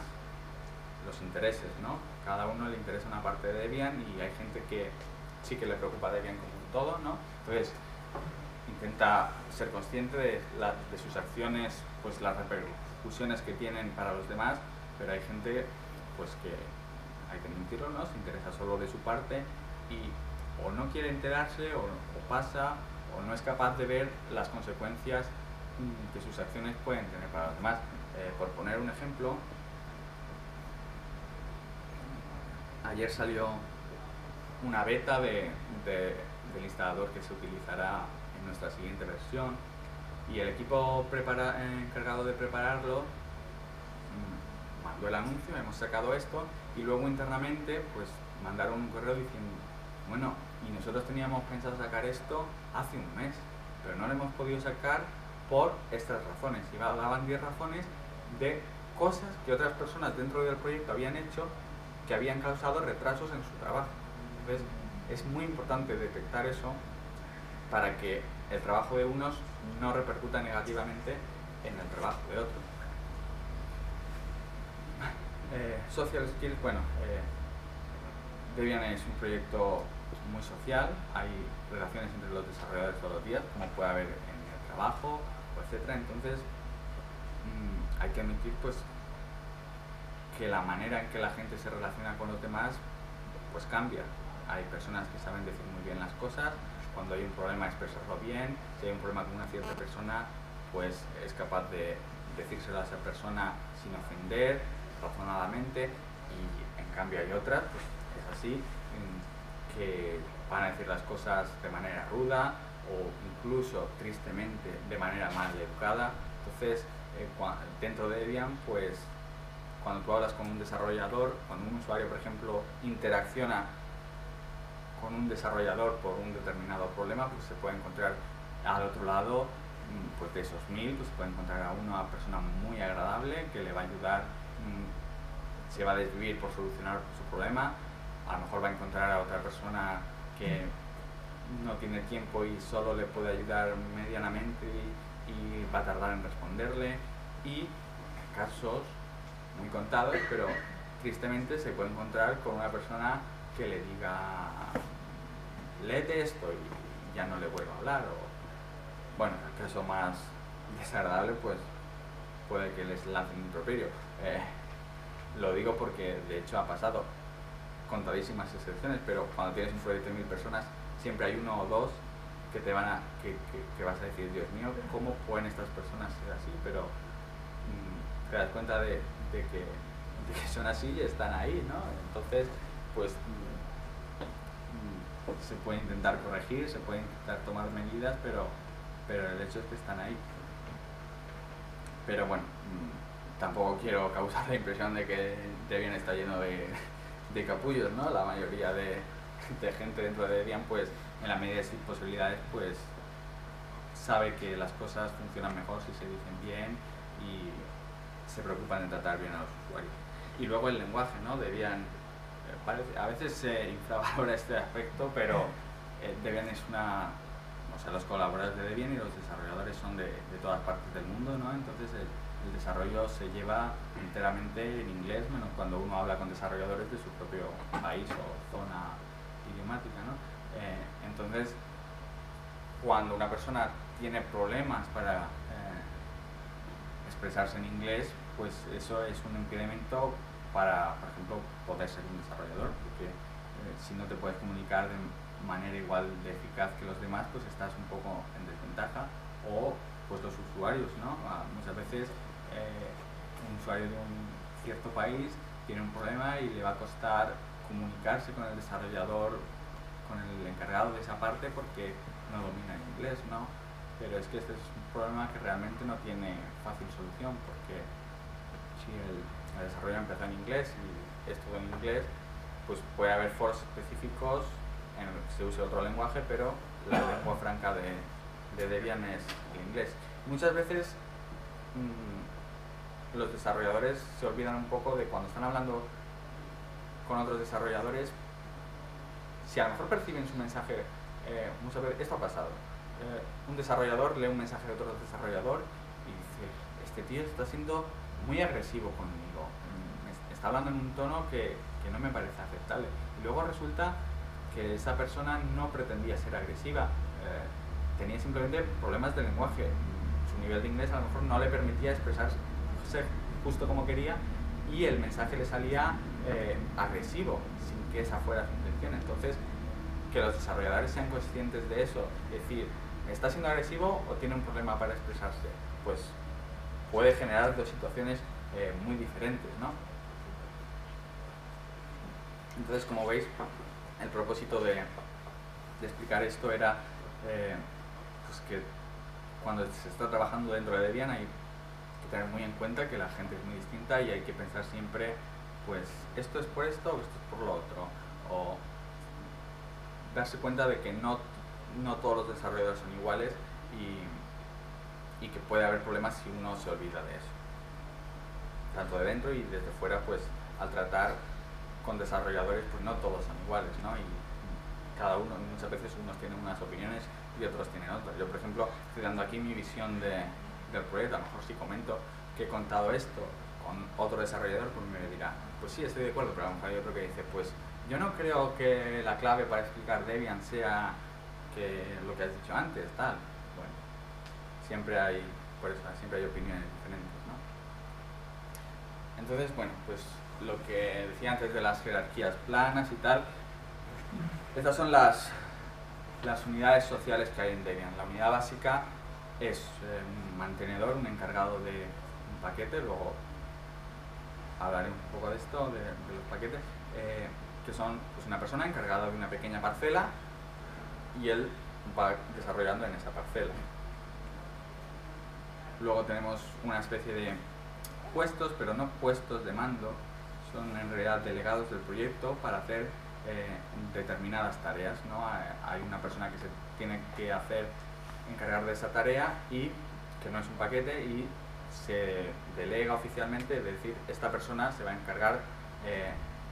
los intereses, ¿no? Cada uno le interesa una parte de Debian y hay gente que sí que le preocupa Debian como un todo, ¿no? Entonces, intenta ser consciente de sus acciones, pues las repercusiones que tienen para los demás, pero hay gente pues que, hay que admitirlo, ¿no? Se interesa solo de su parte y o no quiere enterarse o pasa o no es capaz de ver las consecuencias que sus acciones pueden tener para los demás. Por poner un ejemplo, ayer salió una beta del instalador que se utilizará en nuestra siguiente versión y el equipo encargado de prepararlo mandó el anuncio, hemos sacado esto, y luego internamente pues mandaron un correo diciendo, bueno, y nosotros teníamos pensado sacar esto hace un mes, pero no lo hemos podido sacar por estas razones, y daban 10 razones de cosas que otras personas dentro del proyecto habían hecho que habían causado retrasos en su trabajo. Entonces es muy importante detectar eso para que el trabajo de unos no repercuta negativamente en el trabajo de otros. Social Skills, bueno, Debian es un proyecto muy social, hay relaciones entre los desarrolladores todos los días, como puede haber en el trabajo, etcétera. Entonces hay que admitir pues que la manera en que la gente se relaciona con los demás pues cambia. Hay personas que saben decir muy bien las cosas, cuando hay un problema expresarlo bien, si hay un problema con una cierta persona pues es capaz de decírselo a esa persona sin ofender, razonadamente, y en cambio hay otras, pues es así, que van a decir las cosas de manera ruda o incluso tristemente de manera mal educada. Entonces dentro de Debian pues cuando tú hablas con un desarrollador, cuando un usuario por ejemplo interacciona con un desarrollador por un determinado problema, pues se puede encontrar al otro lado pues de esos 1000, pues se puede encontrar a una persona muy agradable que le va a ayudar, se va a desvivir por solucionar su problema. A lo mejor va a encontrar a otra persona que no tiene tiempo y solo le puede ayudar medianamente y va a tardar en responderle, y casos muy contados, pero tristemente se puede encontrar con una persona que le diga léete esto y ya no le vuelvo a hablar, o bueno, en el caso más desagradable pues puede que les lancen un improperio. Lo digo porque de hecho ha pasado, contadísimas excepciones, pero cuando tienes un proyecto de 1000 personas siempre hay uno o dos que te van a que vas a decir, Dios mío, ¿cómo pueden estas personas ser así? Pero te das cuenta de que son así y están ahí, ¿no? Entonces pues se puede intentar corregir, se puede intentar tomar medidas, pero el hecho es que están ahí. Pero bueno, tampoco quiero causar la impresión de que Debian está lleno de capullos, ¿no? La mayoría de gente dentro de Debian, pues en la medida de sus posibilidades, pues sabe que las cosas funcionan mejor si se dicen bien y se preocupan de tratar bien a los usuarios. Y luego el lenguaje, ¿no? Debian, a veces se infravalora este aspecto, pero Debian es o sea, los colaboradores de Debian y los desarrolladores son de todas partes del mundo, ¿no? Entonces el desarrollo se lleva enteramente en inglés, menos cuando uno habla con desarrolladores de su propio país o zona idiomática, ¿no? Entonces, cuando una persona tiene problemas para expresarse en inglés, pues eso es un impedimento para, por ejemplo, poder ser un desarrollador, porque si no te puedes comunicar de manera igual de eficaz que los demás, pues estás un poco en desventaja. O pues los usuarios, ¿no? Muchas veces un usuario de un cierto país tiene un problema y le va a costar comunicarse con el desarrollador, con el encargado de esa parte, porque no domina el inglés, ¿no? Pero es que este es un problema que realmente no tiene fácil solución, porque si el desarrollo empieza en inglés y es todo en inglés, pues puede haber foros específicos en los que se use otro lenguaje, pero la lengua franca de Debian es el inglés. Muchas veces los desarrolladores se olvidan un poco de cuando están hablando con otros desarrolladores, si a lo mejor perciben su mensaje, muchas veces esto ha pasado, un desarrollador lee un mensaje de otro desarrollador y dice, este tío está siendo muy agresivo conmigo, está hablando en un tono que no me parece aceptable, y luego resulta que esa persona no pretendía ser agresiva, tenía simplemente problemas de lenguaje, su nivel de inglés a lo mejor no le permitía expresarse justo como quería y el mensaje le salía agresivo, sin que esa fuera su intención. Entonces, que los desarrolladores sean conscientes de eso, es decir, ¿está siendo agresivo o tiene un problema para expresarse? Pues puede generar dos situaciones muy diferentes, ¿no? Entonces, como veis, el propósito de explicar esto era pues que cuando se está trabajando dentro de Debian hay que tener muy en cuenta que la gente es muy distinta y hay que pensar siempre, pues, esto es por esto o esto es por lo otro, o darse cuenta de que no todos los desarrolladores son iguales y que puede haber problemas si uno se olvida de eso, tanto de dentro y desde fuera. Pues al tratar con desarrolladores, pues no todos son iguales, ¿no? Y cada uno, muchas veces unos tienen unas opiniones y otros tienen otras. Yo, por ejemplo, estoy dando aquí mi visión del proyecto. A lo mejor si comento que he contado esto con otro desarrollador, pues me dirá, pues sí, estoy de acuerdo, pero a lo mejor hay otro que dice, pues yo no creo que la clave para explicar Debian sea que lo que has dicho antes, tal. Bueno, siempre hay, por eso, siempre hay opiniones diferentes, ¿no? Entonces, bueno, pues lo que decía antes de las jerarquías planas y tal, estas son las unidades sociales que hay en Debian. La unidad básica es un mantenedor, un encargado de un paquete, luego hablaré un poco de esto, de los paquetes, que son pues, una persona encargada de una pequeña parcela y él va desarrollando en esa parcela. Luego tenemos una especie de puestos, pero no puestos de mando, son en realidad delegados del proyecto para hacer determinadas tareas, ¿no? Hay una persona que se tiene que encargar de esa tarea y que no es un paquete y se delega oficialmente, es decir, esta persona se va a encargar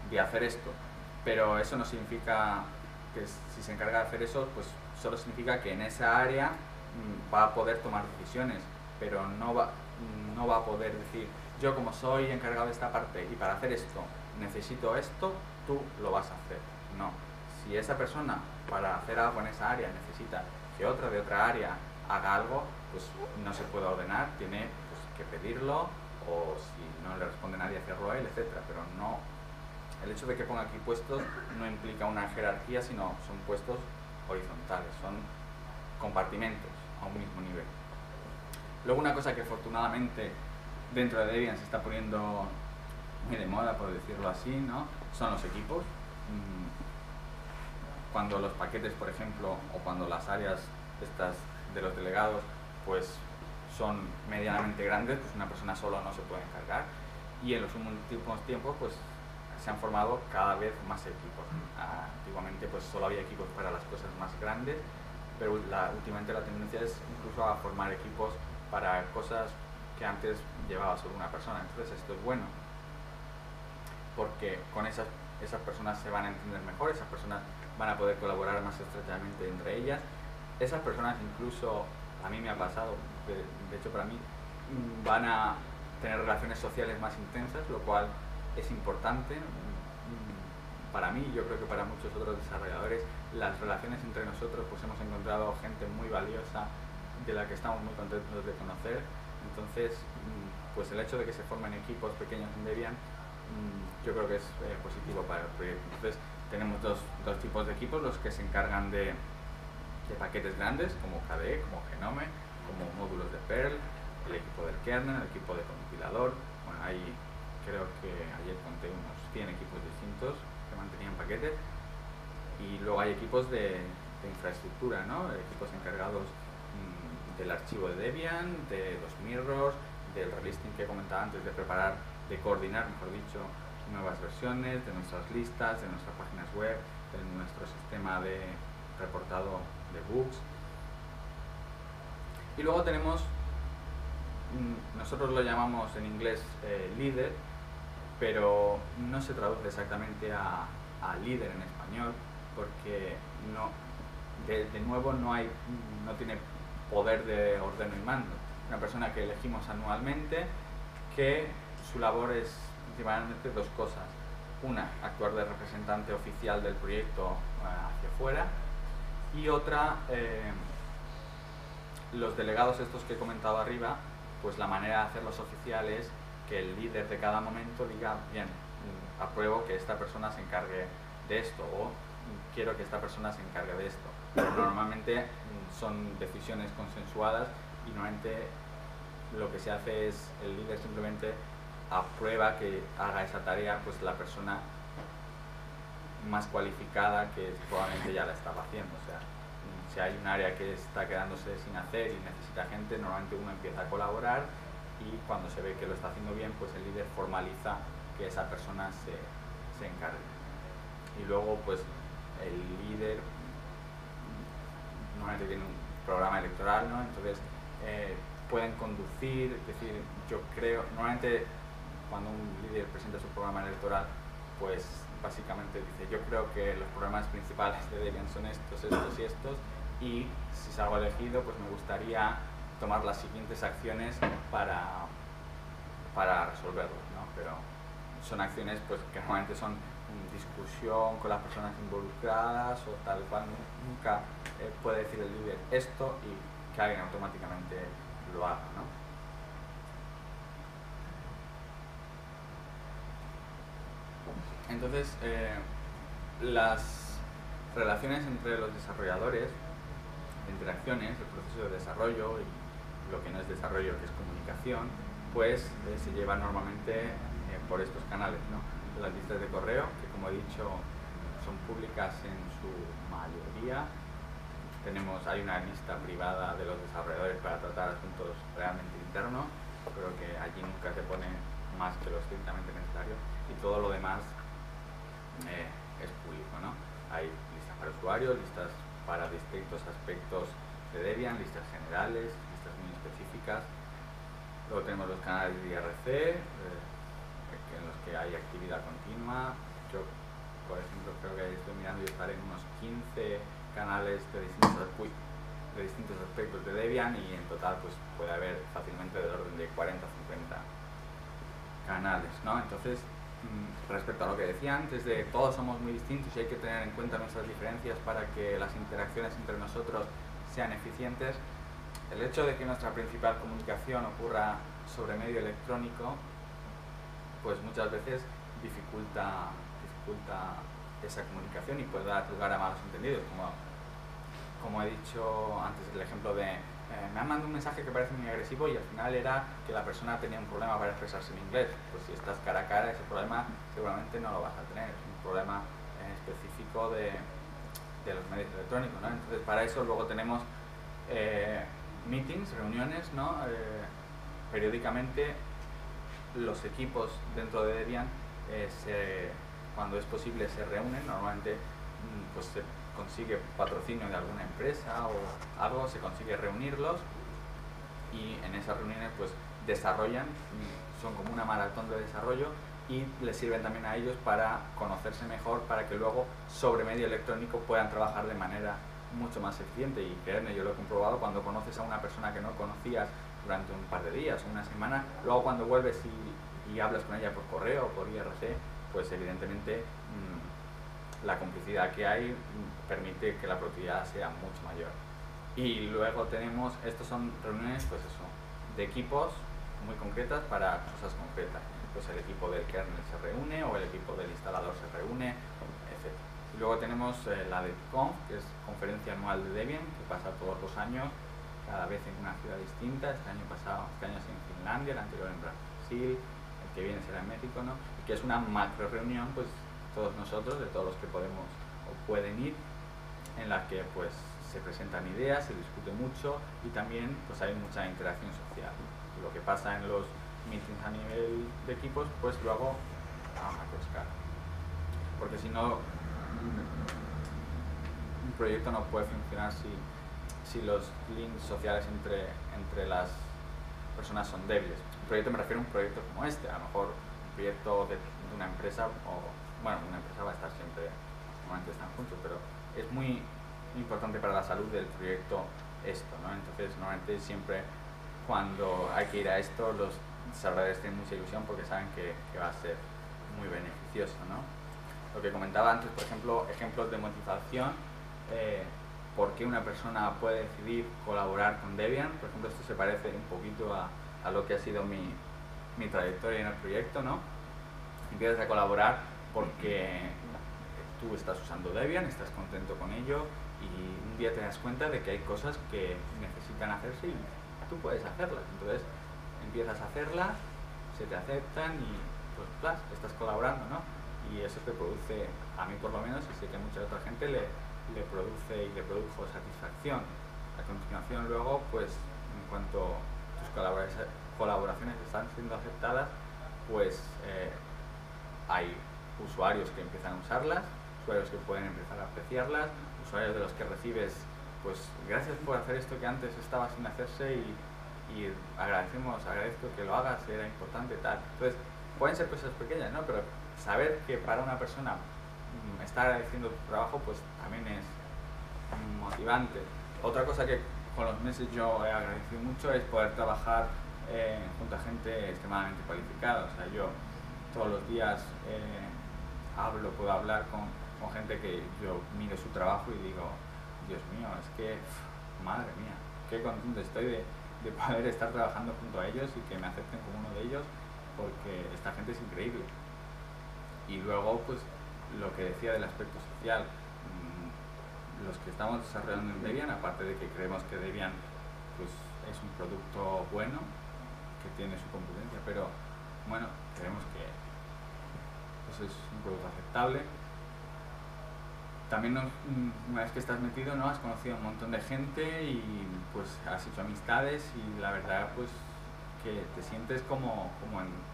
de hacer esto, pero eso no significa que si se encarga de hacer eso, pues solo significa que en esa área va a poder tomar decisiones, pero no va a poder decir, yo como soy encargado de esta parte y para hacer esto necesito esto, tú lo vas a hacer. No. Si esa persona para hacer algo en esa área necesita que otra de otra área haga algo, pues no se puede ordenar, tiene pues, que pedirlo, o si no le responde nadie, hacerlo a él, etc. Pero no, el hecho de que ponga aquí puestos no implica una jerarquía, sino son puestos horizontales, son compartimentos a un mismo nivel. Luego una cosa que afortunadamente dentro de Debian se está poniendo muy de moda, por decirlo así, ¿no? Son los equipos. Cuando los paquetes, por ejemplo, o cuando las áreas estas de los delegados pues son medianamente grandes, pues una persona sola no se puede encargar, y en los últimos tiempos pues se han formado cada vez más equipos. Antiguamente pues solo había equipos para las cosas más grandes, pero últimamente la tendencia es incluso a formar equipos para cosas que antes llevaba solo una persona. Entonces esto es bueno, porque con esas personas se van a entender mejor, esas personas van a poder colaborar más estrechamente entre ellas, esas personas incluso, a mí me ha pasado, de hecho para mí, van a tener relaciones sociales más intensas, lo cual es importante. Para mí, yo creo que para muchos otros desarrolladores, las relaciones entre nosotros, pues hemos encontrado gente muy valiosa de la que estamos muy contentos de conocer. Entonces, pues el hecho de que se formen equipos pequeños en Debian, yo creo que es positivo para el proyecto. Entonces, tenemos dos tipos de equipos, los que se encargan de paquetes grandes, como KDE, como Genome, como módulos de Perl, el equipo del kernel, el equipo de compilador. Bueno, ahí creo que ayer conté unos 100 equipos distintos que mantenían paquetes. Y luego hay equipos de infraestructura, ¿no? Equipos encargados del archivo de Debian, de los mirrors, del relisting que comentaba antes, de preparar, de coordinar, mejor dicho, nuevas versiones, de nuestras listas, de nuestras páginas web, de nuestro sistema de reportado de bugs. Y luego tenemos, nosotros lo llamamos en inglés líder, pero no se traduce exactamente a líder en español, porque de nuevo no tiene poder de ordeno y mando. Una persona que elegimos anualmente, que su labor es principalmente dos cosas. Una, actuar de representante oficial del proyecto hacia afuera, y otra, los delegados estos que he comentado arriba, pues la manera de hacerlos oficiales es que el líder de cada momento diga, bien, apruebo que esta persona se encargue de esto, o quiero que esta persona se encargue de esto. Pero normalmente son decisiones consensuadas y normalmente lo que se hace es el líder simplemente aprueba que haga esa tarea pues la persona más cualificada, que probablemente ya la estaba haciendo. O sea, si hay un área que está quedándose sin hacer y necesita gente, normalmente uno empieza a colaborar, y cuando se ve que lo está haciendo bien, pues el líder formaliza que esa persona se encargue. Y luego pues el líder normalmente tiene un programa electoral, ¿no? Entonces pueden conducir, es decir, yo creo, normalmente cuando un líder presenta su programa electoral, pues básicamente dice, yo creo que los problemas principales de Debian son estos, estos y estos, y si salgo elegido, pues me gustaría tomar las siguientes acciones para resolverlos, ¿no? Pero son acciones pues que normalmente son discusión con las personas involucradas o tal cual. Nunca puede decir el líder esto y que alguien automáticamente lo haga, ¿no? Entonces, las relaciones entre los desarrolladores, interacciones, el proceso de desarrollo y lo que no es desarrollo, que es comunicación, pues se lleva normalmente por estos canales, ¿no? Las listas de correo, que como he dicho son públicas en su mayoría. Hay una lista privada de los desarrolladores para tratar asuntos realmente internos. Creo que allí nunca se pone más que lo estrictamente necesario, y todo lo demás es público, ¿no? Hay listas para usuarios, listas para distintos aspectos de Debian, listas generales, listas muy específicas. Luego tenemos los canales de IRC, en los que hay actividad continua. Yo, por ejemplo, creo que estoy mirando y estaré en unos 15 canales de distintos aspectos de Debian, y en total pues puede haber fácilmente del orden de 40 o 50 canales, ¿no? Entonces, respecto a lo que decía antes de todos somos muy distintos y hay que tener en cuenta nuestras diferencias para que las interacciones entre nosotros sean eficientes, el hecho de que nuestra principal comunicación ocurra sobre medio electrónico, pues muchas veces dificulta esa comunicación y puede dar lugar a malos entendidos, como he dicho antes, el ejemplo de me han mandado un mensaje que parece muy agresivo y al final era que la persona tenía un problema para expresarse en inglés. Pues si estás cara a cara, ese problema seguramente no lo vas a tener, es un problema específico de los medios electrónicos, ¿no? Entonces para eso luego tenemos meetings, reuniones, ¿no? Periódicamente los equipos dentro de Debian cuando es posible se reúnen, normalmente pues se consigue patrocinio de alguna empresa o algo, se consigue reunirlos, y en esas reuniones pues desarrollan, son como una maratón de desarrollo, y les sirven también a ellos para conocerse mejor, para que luego sobre medio electrónico puedan trabajar de manera mucho más eficiente. Y créanme, yo lo he comprobado, cuando conoces a una persona que no conocías durante un par de días o una semana, luego cuando vuelves y hablas con ella por correo o por IRC, pues evidentemente la complicidad que hay permite que la productividad sea mucho mayor. Y luego tenemos, estos son reuniones, pues eso, de equipos muy concretas para cosas concretas. Pues el equipo del kernel se reúne o el equipo del instalador se reúne, etc. Y luego tenemos la DevConf, que es conferencia anual de Debian, que pasa todos los años, cada vez en una ciudad distinta. Este año es en Finlandia, el anterior en Brasil, el que viene será en México, ¿no? Y que es una macro reunión, pues todos nosotros, de todos los que podemos o pueden ir, en la que pues se presentan ideas, se discute mucho y también pues hay mucha interacción social. Lo que pasa en los meetings a nivel de equipos, pues lo hago a macro escala. Porque si no, un proyecto no puede funcionar si los links sociales entre las personas son débiles. Un proyecto, me refiero a un proyecto como este, a lo mejor un proyecto de una empresa, o bueno, una empresa va a estar siempre, normalmente están juntos, pero es muy importante para la salud del proyecto esto, ¿no? Entonces, normalmente siempre cuando hay que ir a esto, los desarrolladores tienen mucha ilusión porque saben que va a ser muy beneficioso, ¿no? Lo que comentaba antes, por ejemplo, ejemplos de motivación, por qué una persona puede decidir colaborar con Debian. Por ejemplo, esto se parece un poquito a lo que ha sido mi trayectoria en el proyecto, ¿no? Empiezas a colaborar porque tú estás usando Debian, estás contento con ello y un día te das cuenta de que hay cosas que necesitan hacerse y tú puedes hacerlas. Entonces empiezas a hacerlas, se te aceptan y pues estás colaborando, ¿no? Y eso te produce, a mí por lo menos, y sé que a mucha otra gente le produce y le produjo satisfacción. A continuación luego, pues en cuanto tus colaboraciones están siendo aceptadas, pues hay usuarios que empiezan a usarlas, usuarios que pueden empezar a apreciarlas, usuarios de los que recibes, pues gracias por hacer esto que antes estaba sin hacerse y agradezco que lo hagas, era importante, tal. Entonces, pueden ser cosas pequeñas, ¿no? Pero saber que para una persona estar agradeciendo tu trabajo, pues también es motivante. Otra cosa que con los meses yo he agradecido mucho es poder trabajar junto a gente extremadamente cualificada. O sea, yo todos los días puedo hablar con gente que yo miro su trabajo y digo, Dios mío, es que, madre mía, qué contento estoy de poder estar trabajando junto a ellos y que me acepten como uno de ellos, porque esta gente es increíble. Y luego, pues, lo que decía del aspecto social, los que estamos desarrollando en Debian, aparte de que creemos que Debian pues, es un producto bueno, que tiene su competencia, pero bueno, creemos que pues, es un producto aceptable. También una vez que estás metido, ¿no? Has conocido a un montón de gente y pues has hecho amistades y la verdad pues que te sientes como en...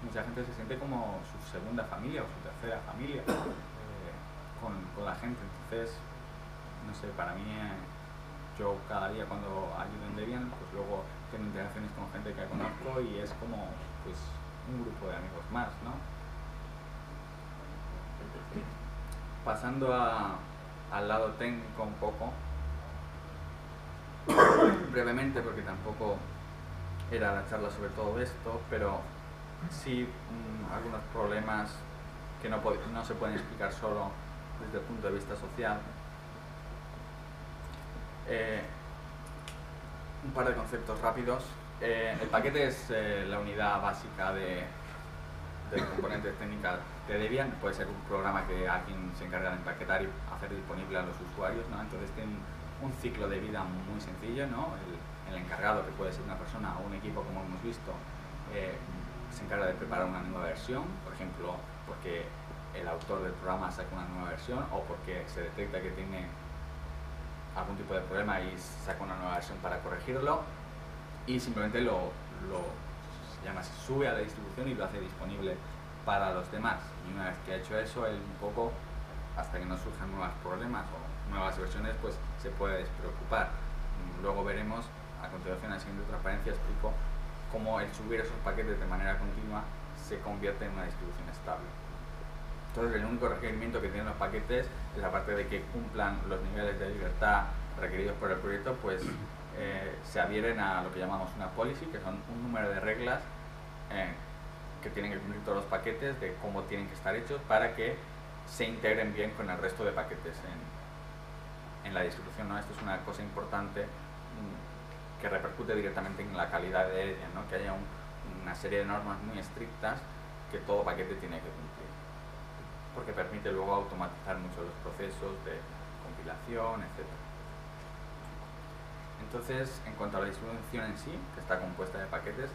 Mucha gente se siente como su segunda familia o su tercera familia con la gente. Entonces, no sé, para mí yo cada día cuando ayudo en Debian, pues luego tengo interacciones con gente que conozco y es como pues un grupo de amigos más, ¿no? Pasando al lado técnico un poco, brevemente, porque tampoco era la charla sobre todo esto, pero sí algunos problemas que no se pueden explicar solo desde el punto de vista social. Un par de conceptos rápidos. El paquete es la unidad básica del componente técnica de Debian. Puede ser un programa que alguien se encarga de empaquetar y hacer disponible a los usuarios, ¿no? Entonces tiene un ciclo de vida muy sencillo, ¿no? El encargado, que puede ser una persona o un equipo, como hemos visto, se encarga de preparar una nueva versión, por ejemplo, porque el autor del programa saca una nueva versión o porque se detecta que tiene algún tipo de problema y saca una nueva versión para corregirlo, y simplemente se sube a la distribución y lo hace disponible para los demás. Y una vez que ha hecho eso, él un poco, hasta que no surjan nuevos problemas o nuevas versiones, pues se puede despreocupar. Luego veremos, a continuación, en la siguiente transparencia, explico cómo el subir esos paquetes de manera continua se convierte en una distribución estable. Entonces, el único requerimiento que tienen los paquetes es, aparte de que cumplan los niveles de libertad requeridos por el proyecto, pues se adhieren a lo que llamamos una policy, que son un número de reglas que tienen que cumplir todos los paquetes de cómo tienen que estar hechos para que se integren bien con el resto de paquetes en la distribución, ¿no? Esto es una cosa importante que repercute directamente en la calidad de Debian, ¿no? Que haya una serie de normas muy estrictas que todo paquete tiene que cumplir, porque permite luego automatizar mucho los procesos de compilación, etc. Entonces, en cuanto a la distribución en sí, que está compuesta de paquetes,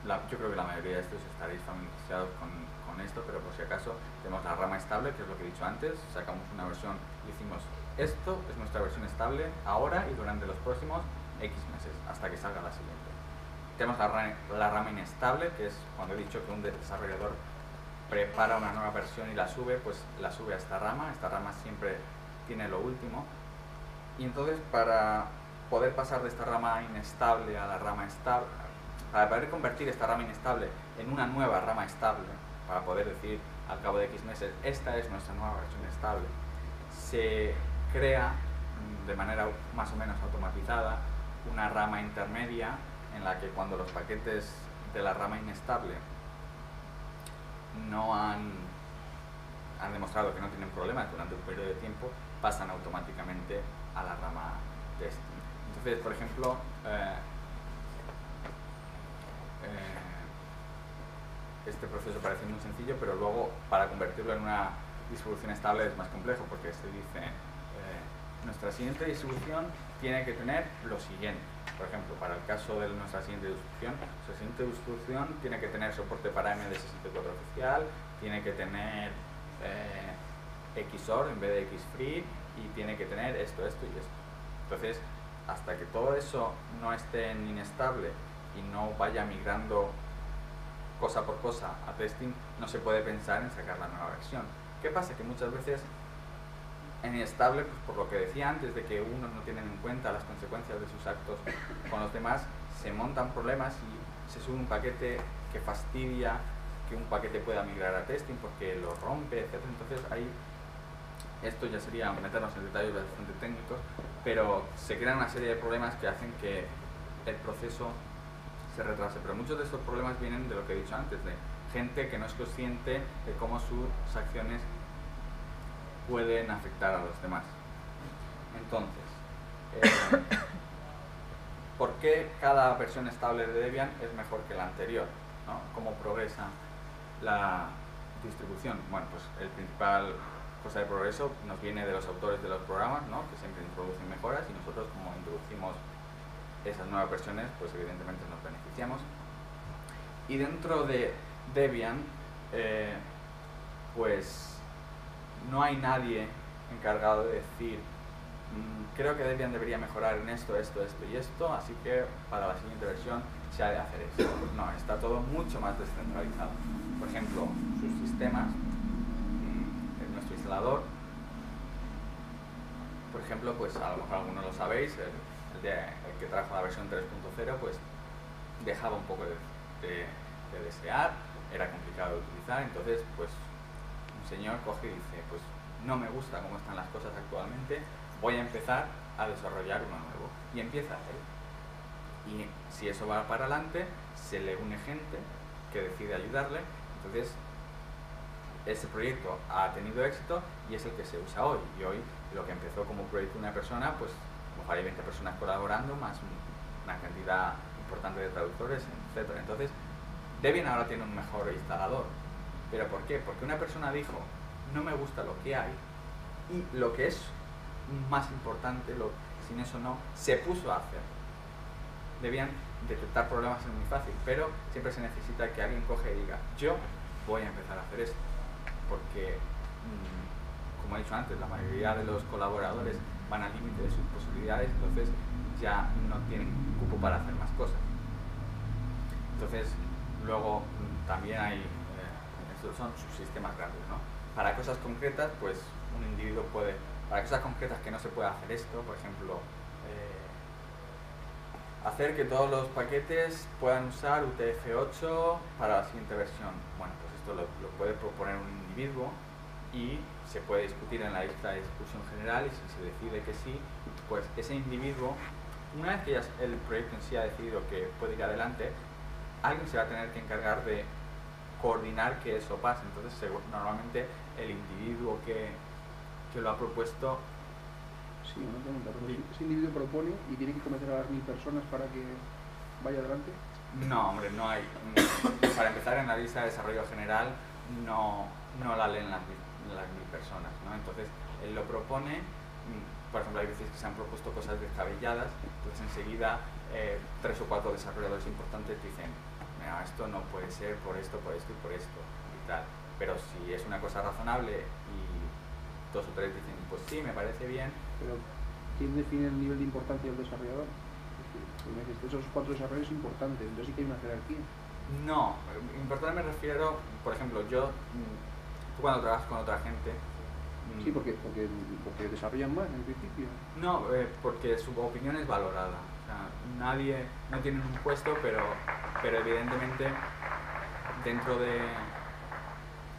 yo creo que la mayoría de estos estaréis familiarizados con esto, pero por si acaso tenemos la rama estable, que es lo que he dicho antes. Sacamos una versión y decimos, esto es nuestra versión estable ahora y durante los próximos X meses, hasta que salga la siguiente. Tenemos la rama inestable, que es cuando he dicho que un desarrollador prepara una nueva versión y la sube, pues la sube a esta rama siempre tiene lo último. Y entonces, para poder pasar de esta rama inestable a la rama estable, para poder convertir esta rama inestable en una nueva rama estable, para poder decir al cabo de X meses, esta es nuestra nueva versión estable, se crea de manera más o menos automatizada una rama intermedia en la que cuando los paquetes de la rama inestable no han demostrado que no tienen problemas durante un periodo de tiempo, pasan automáticamente a la rama testing. Entonces, por ejemplo, este proceso parece muy sencillo, pero luego para convertirlo en una distribución estable es más complejo, porque se dice nuestra siguiente distribución tiene que tener lo siguiente. Por ejemplo, para el caso de nuestra siguiente distribución tiene que tener soporte para MD64 oficial, tiene que tener XOR en vez de XFree y tiene que tener esto y esto. Entonces, hasta que todo eso no esté en inestable y no vaya migrando cosa por cosa a testing, no se puede pensar en sacar la nueva versión. ¿Qué pasa? Que muchas veces en inestable, pues por lo que decía antes, de que unos no tienen en cuenta las consecuencias de sus actos con los demás, se montan problemas y se sube un paquete que fastidia que un paquete pueda migrar a testing porque lo rompe, etc. Entonces ahí, esto ya sería meternos en detalles bastante técnicos, pero se crean una serie de problemas que hacen que el proceso se retrase. Pero muchos de estos problemas vienen de lo que he dicho antes, de gente que no es consciente de cómo sus acciones pueden afectar a los demás. Entonces, ¿por qué cada versión estable de Debian es mejor que la anterior, ¿no? ¿Cómo progresa la distribución? Bueno, pues el principal cosa de progreso nos viene de los autores de los programas, ¿no? Que siempre introducen mejoras, y nosotros, como introducimos esas nuevas versiones, pues evidentemente nos beneficiamos. Y dentro de Debian, pues no hay nadie encargado de decir, creo que Debian debería mejorar en esto, esto y esto, así que para la siguiente versión se ha de hacer esto. No, está todo mucho más descentralizado. Por ejemplo, sus sistemas, nuestro instalador, por ejemplo, pues a lo mejor algunos lo sabéis, el que trajo la versión 3.0, pues dejaba un poco de desear, era complicado de utilizar. Entonces, pues un señor coge y dice, pues no me gusta cómo están las cosas actualmente, voy a empezar a desarrollar uno nuevo, y empieza a hacer. Y si eso va para adelante, se le une gente que decide ayudarle. Entonces ese proyecto ha tenido éxito y es el que se usa hoy. Y hoy lo que empezó como proyecto de una persona, pues a lo mejor hay 20 personas colaborando, más una cantidad importante de traductores, etc. Entonces Debian ahora tiene un mejor instalador. ¿Pero por qué? Porque una persona dijo, no me gusta lo que hay, y lo que es más importante, sin eso no, se puso a hacer. Debian detectar problemas es muy fácil, pero siempre se necesita que alguien coge y diga, yo voy a empezar a hacer esto, porque como he dicho antes, la mayoría de los colaboradores van al límite de sus posibilidades, entonces ya no tienen cupo para hacer más cosas. Entonces luego también hay, estos son subsistemas grandes, ¿no? Para cosas concretas, pues un individuo puede, para cosas concretas que no se puede hacer esto, por ejemplo, hacer que todos los paquetes puedan usar UTF-8 para la siguiente versión. Bueno, pues esto lo puede proponer un individuo y se puede discutir en la lista de discusión general, y si se decide que sí, pues ese individuo una vez que ya el proyecto en sí ha decidido que puede ir adelante, alguien se va a tener que encargar de coordinar que eso pase. Entonces, normalmente el individuo que lo ha propuesto... Sí, una pregunta, pero si ese individuo propone y tiene que convencer a las 1000 personas para que vaya adelante. No, hombre, no hay. Para empezar, en la lista de desarrollo general no la leen las 1000 personas, ¿no? Entonces, él lo propone. Por ejemplo, hay veces que se han propuesto cosas descabelladas, entonces enseguida 3 o 4 desarrolladores importantes dicen: mira, esto no puede ser por esto y por esto y tal. Pero si es una cosa razonable y 2 o 3 dicen: pues sí, me parece bien. Pero ¿quién define el nivel de importancia del desarrollador? Esos 4 desarrollos importantes, entonces sí que hay una jerarquía. No, importante me refiero, por ejemplo, tú cuando trabajas con otra gente... Sí, porque desarrollan más en principio. No, porque su opinión es valorada. O sea, nadie, no tienen un puesto, pero evidentemente dentro de...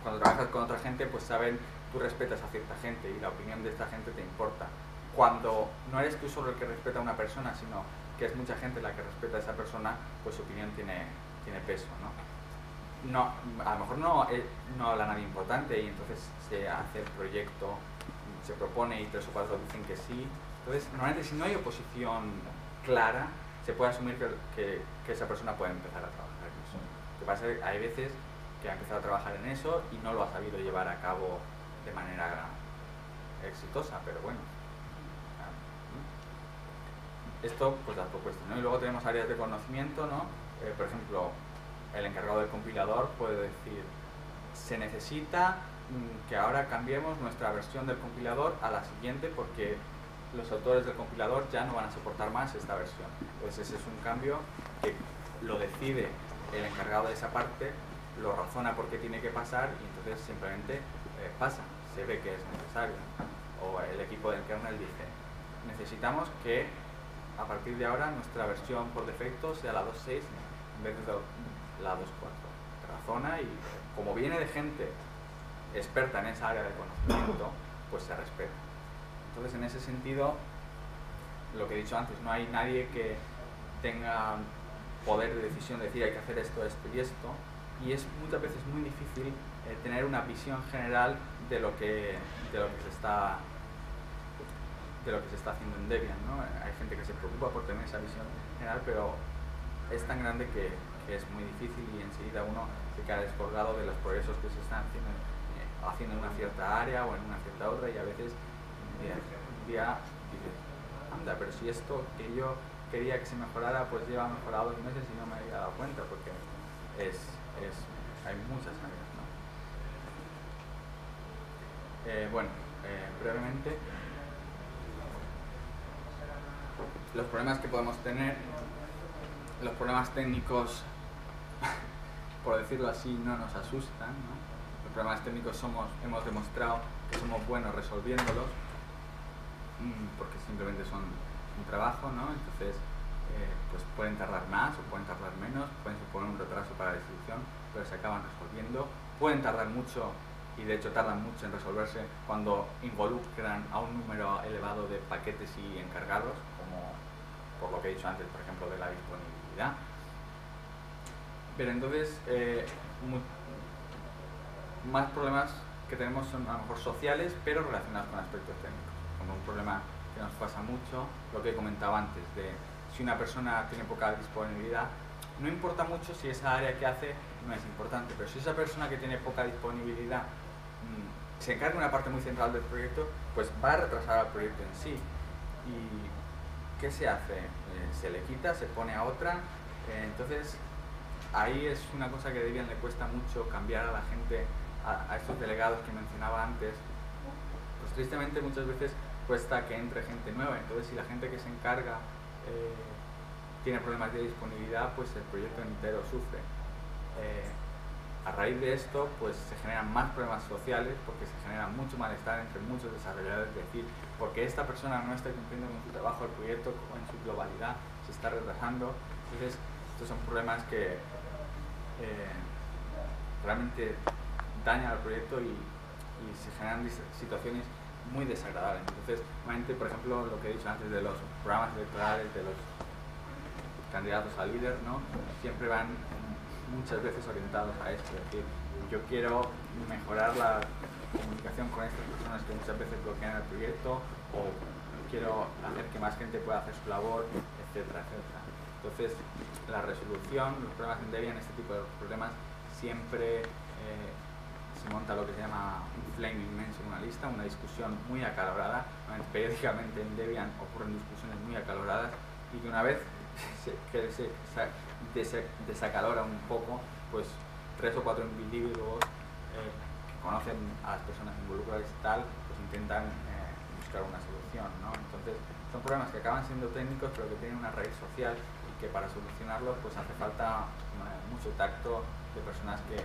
Cuando trabajas con otra gente, pues saben, tú respetas a cierta gente y la opinión de esta gente te importa. Cuando no eres tú solo el que respeta a una persona, sino que es mucha gente la que respeta a esa persona, pues su opinión tiene peso, ¿no? No, a lo mejor no habla nadie importante y entonces se hace el proyecto, se propone y 3 o 4 dicen que sí. Entonces, normalmente si no hay oposición clara, se puede asumir que esa persona puede empezar a trabajar en eso. Lo que pasa es que hay veces que ha empezado a trabajar en eso y no lo ha sabido llevar a cabo de manera exitosa, pero bueno. Esto, pues las propuestas, ¿no? Y luego tenemos áreas de conocimiento, ¿no? Por ejemplo, el encargado del compilador puede decir: se necesita que ahora cambiemos nuestra versión del compilador a la siguiente porque los autores del compilador ya no van a soportar más esta versión. Entonces ese es un cambio que lo decide el encargado de esa parte, lo razona por qué tiene que pasar y entonces simplemente pasa, se ve que es necesario. O el equipo del kernel dice: necesitamos que a partir de ahora nuestra versión por defecto sea la 2.6 en vez de la 2.4. Razona y como viene de gente experta en esa área de conocimiento, pues se respeta. Entonces, en ese sentido, lo que he dicho antes, no hay nadie que tenga poder de decisión de decir hay que hacer esto, esto y esto, y es muchas veces muy difícil tener una visión general de lo que se está haciendo en Debian, ¿no? Hay gente que se preocupa por tener esa visión general, pero es tan grande que es muy difícil y enseguida uno se queda descolgado de los progresos que se están haciendo en una cierta área o en una cierta otra, y a veces un día dices: anda, pero si esto que yo quería que se mejorara pues lleva mejorado 2 meses y no me había dado cuenta, porque hay muchas áreas, ¿no? Bueno, brevemente, los problemas que podemos tener, los problemas técnicos, por decirlo así, no nos asustan, ¿no? Los problemas técnicos hemos demostrado que somos buenos resolviéndolos, porque simplemente son un trabajo, ¿no? Entonces, pues pueden tardar más o pueden tardar menos, pueden suponer un retraso para la distribución, pero se acaban resolviendo. Pueden tardar mucho, y de hecho tardan mucho en resolverse cuando involucran a un número elevado de paquetes y encargados, como por lo que he dicho antes, por ejemplo, de la disponibilidad. Pero entonces, más problemas que tenemos son a lo mejor sociales, pero relacionados con aspectos técnicos. Como un problema que nos pasa mucho, lo que he comentado antes, de si una persona tiene poca disponibilidad, no importa mucho si esa área que hace no es importante, pero si esa persona que tiene poca disponibilidad se encarga de una parte muy central del proyecto, pues va a retrasar al proyecto en sí. ¿Y qué se hace? Se le quita, se pone a otra, entonces ahí es una cosa que a Debian le cuesta mucho cambiar a la gente, a estos delegados que mencionaba antes. Pues tristemente muchas veces cuesta que entre gente nueva, entonces si la gente que se encarga tiene problemas de disponibilidad, pues el proyecto entero sufre. A raíz de esto, pues se generan más problemas sociales, porque se genera mucho malestar entre muchos desarrolladores, es decir, porque esta persona no está cumpliendo con su trabajo, el proyecto en su globalidad se está retrasando. Entonces, estos son problemas que realmente dañan al proyecto y se generan situaciones muy desagradables. Entonces, obviamente, por ejemplo, lo que he dicho antes de los programas electorales, de los candidatos a líder, ¿no? Siempre van muchas veces orientados a esto, es decir, yo quiero mejorar la comunicación con estas personas que muchas veces bloquean el proyecto, o quiero hacer que más gente pueda hacer su labor, etcétera, etcétera. Entonces, la resolución, los problemas en Debian, este tipo de problemas, siempre se monta lo que se llama un flaming mention, una lista, una discusión muy acalorada. Periódicamente en Debian ocurren discusiones muy acaloradas, y que una vez que se desacalora un poco, pues 3 o 4 individuos que conocen a las personas involucradas y tal, pues intentan buscar una solución, ¿no? Entonces, son problemas que acaban siendo técnicos, pero que tienen una raíz social, y que para solucionarlos pues hace falta mucho tacto de personas que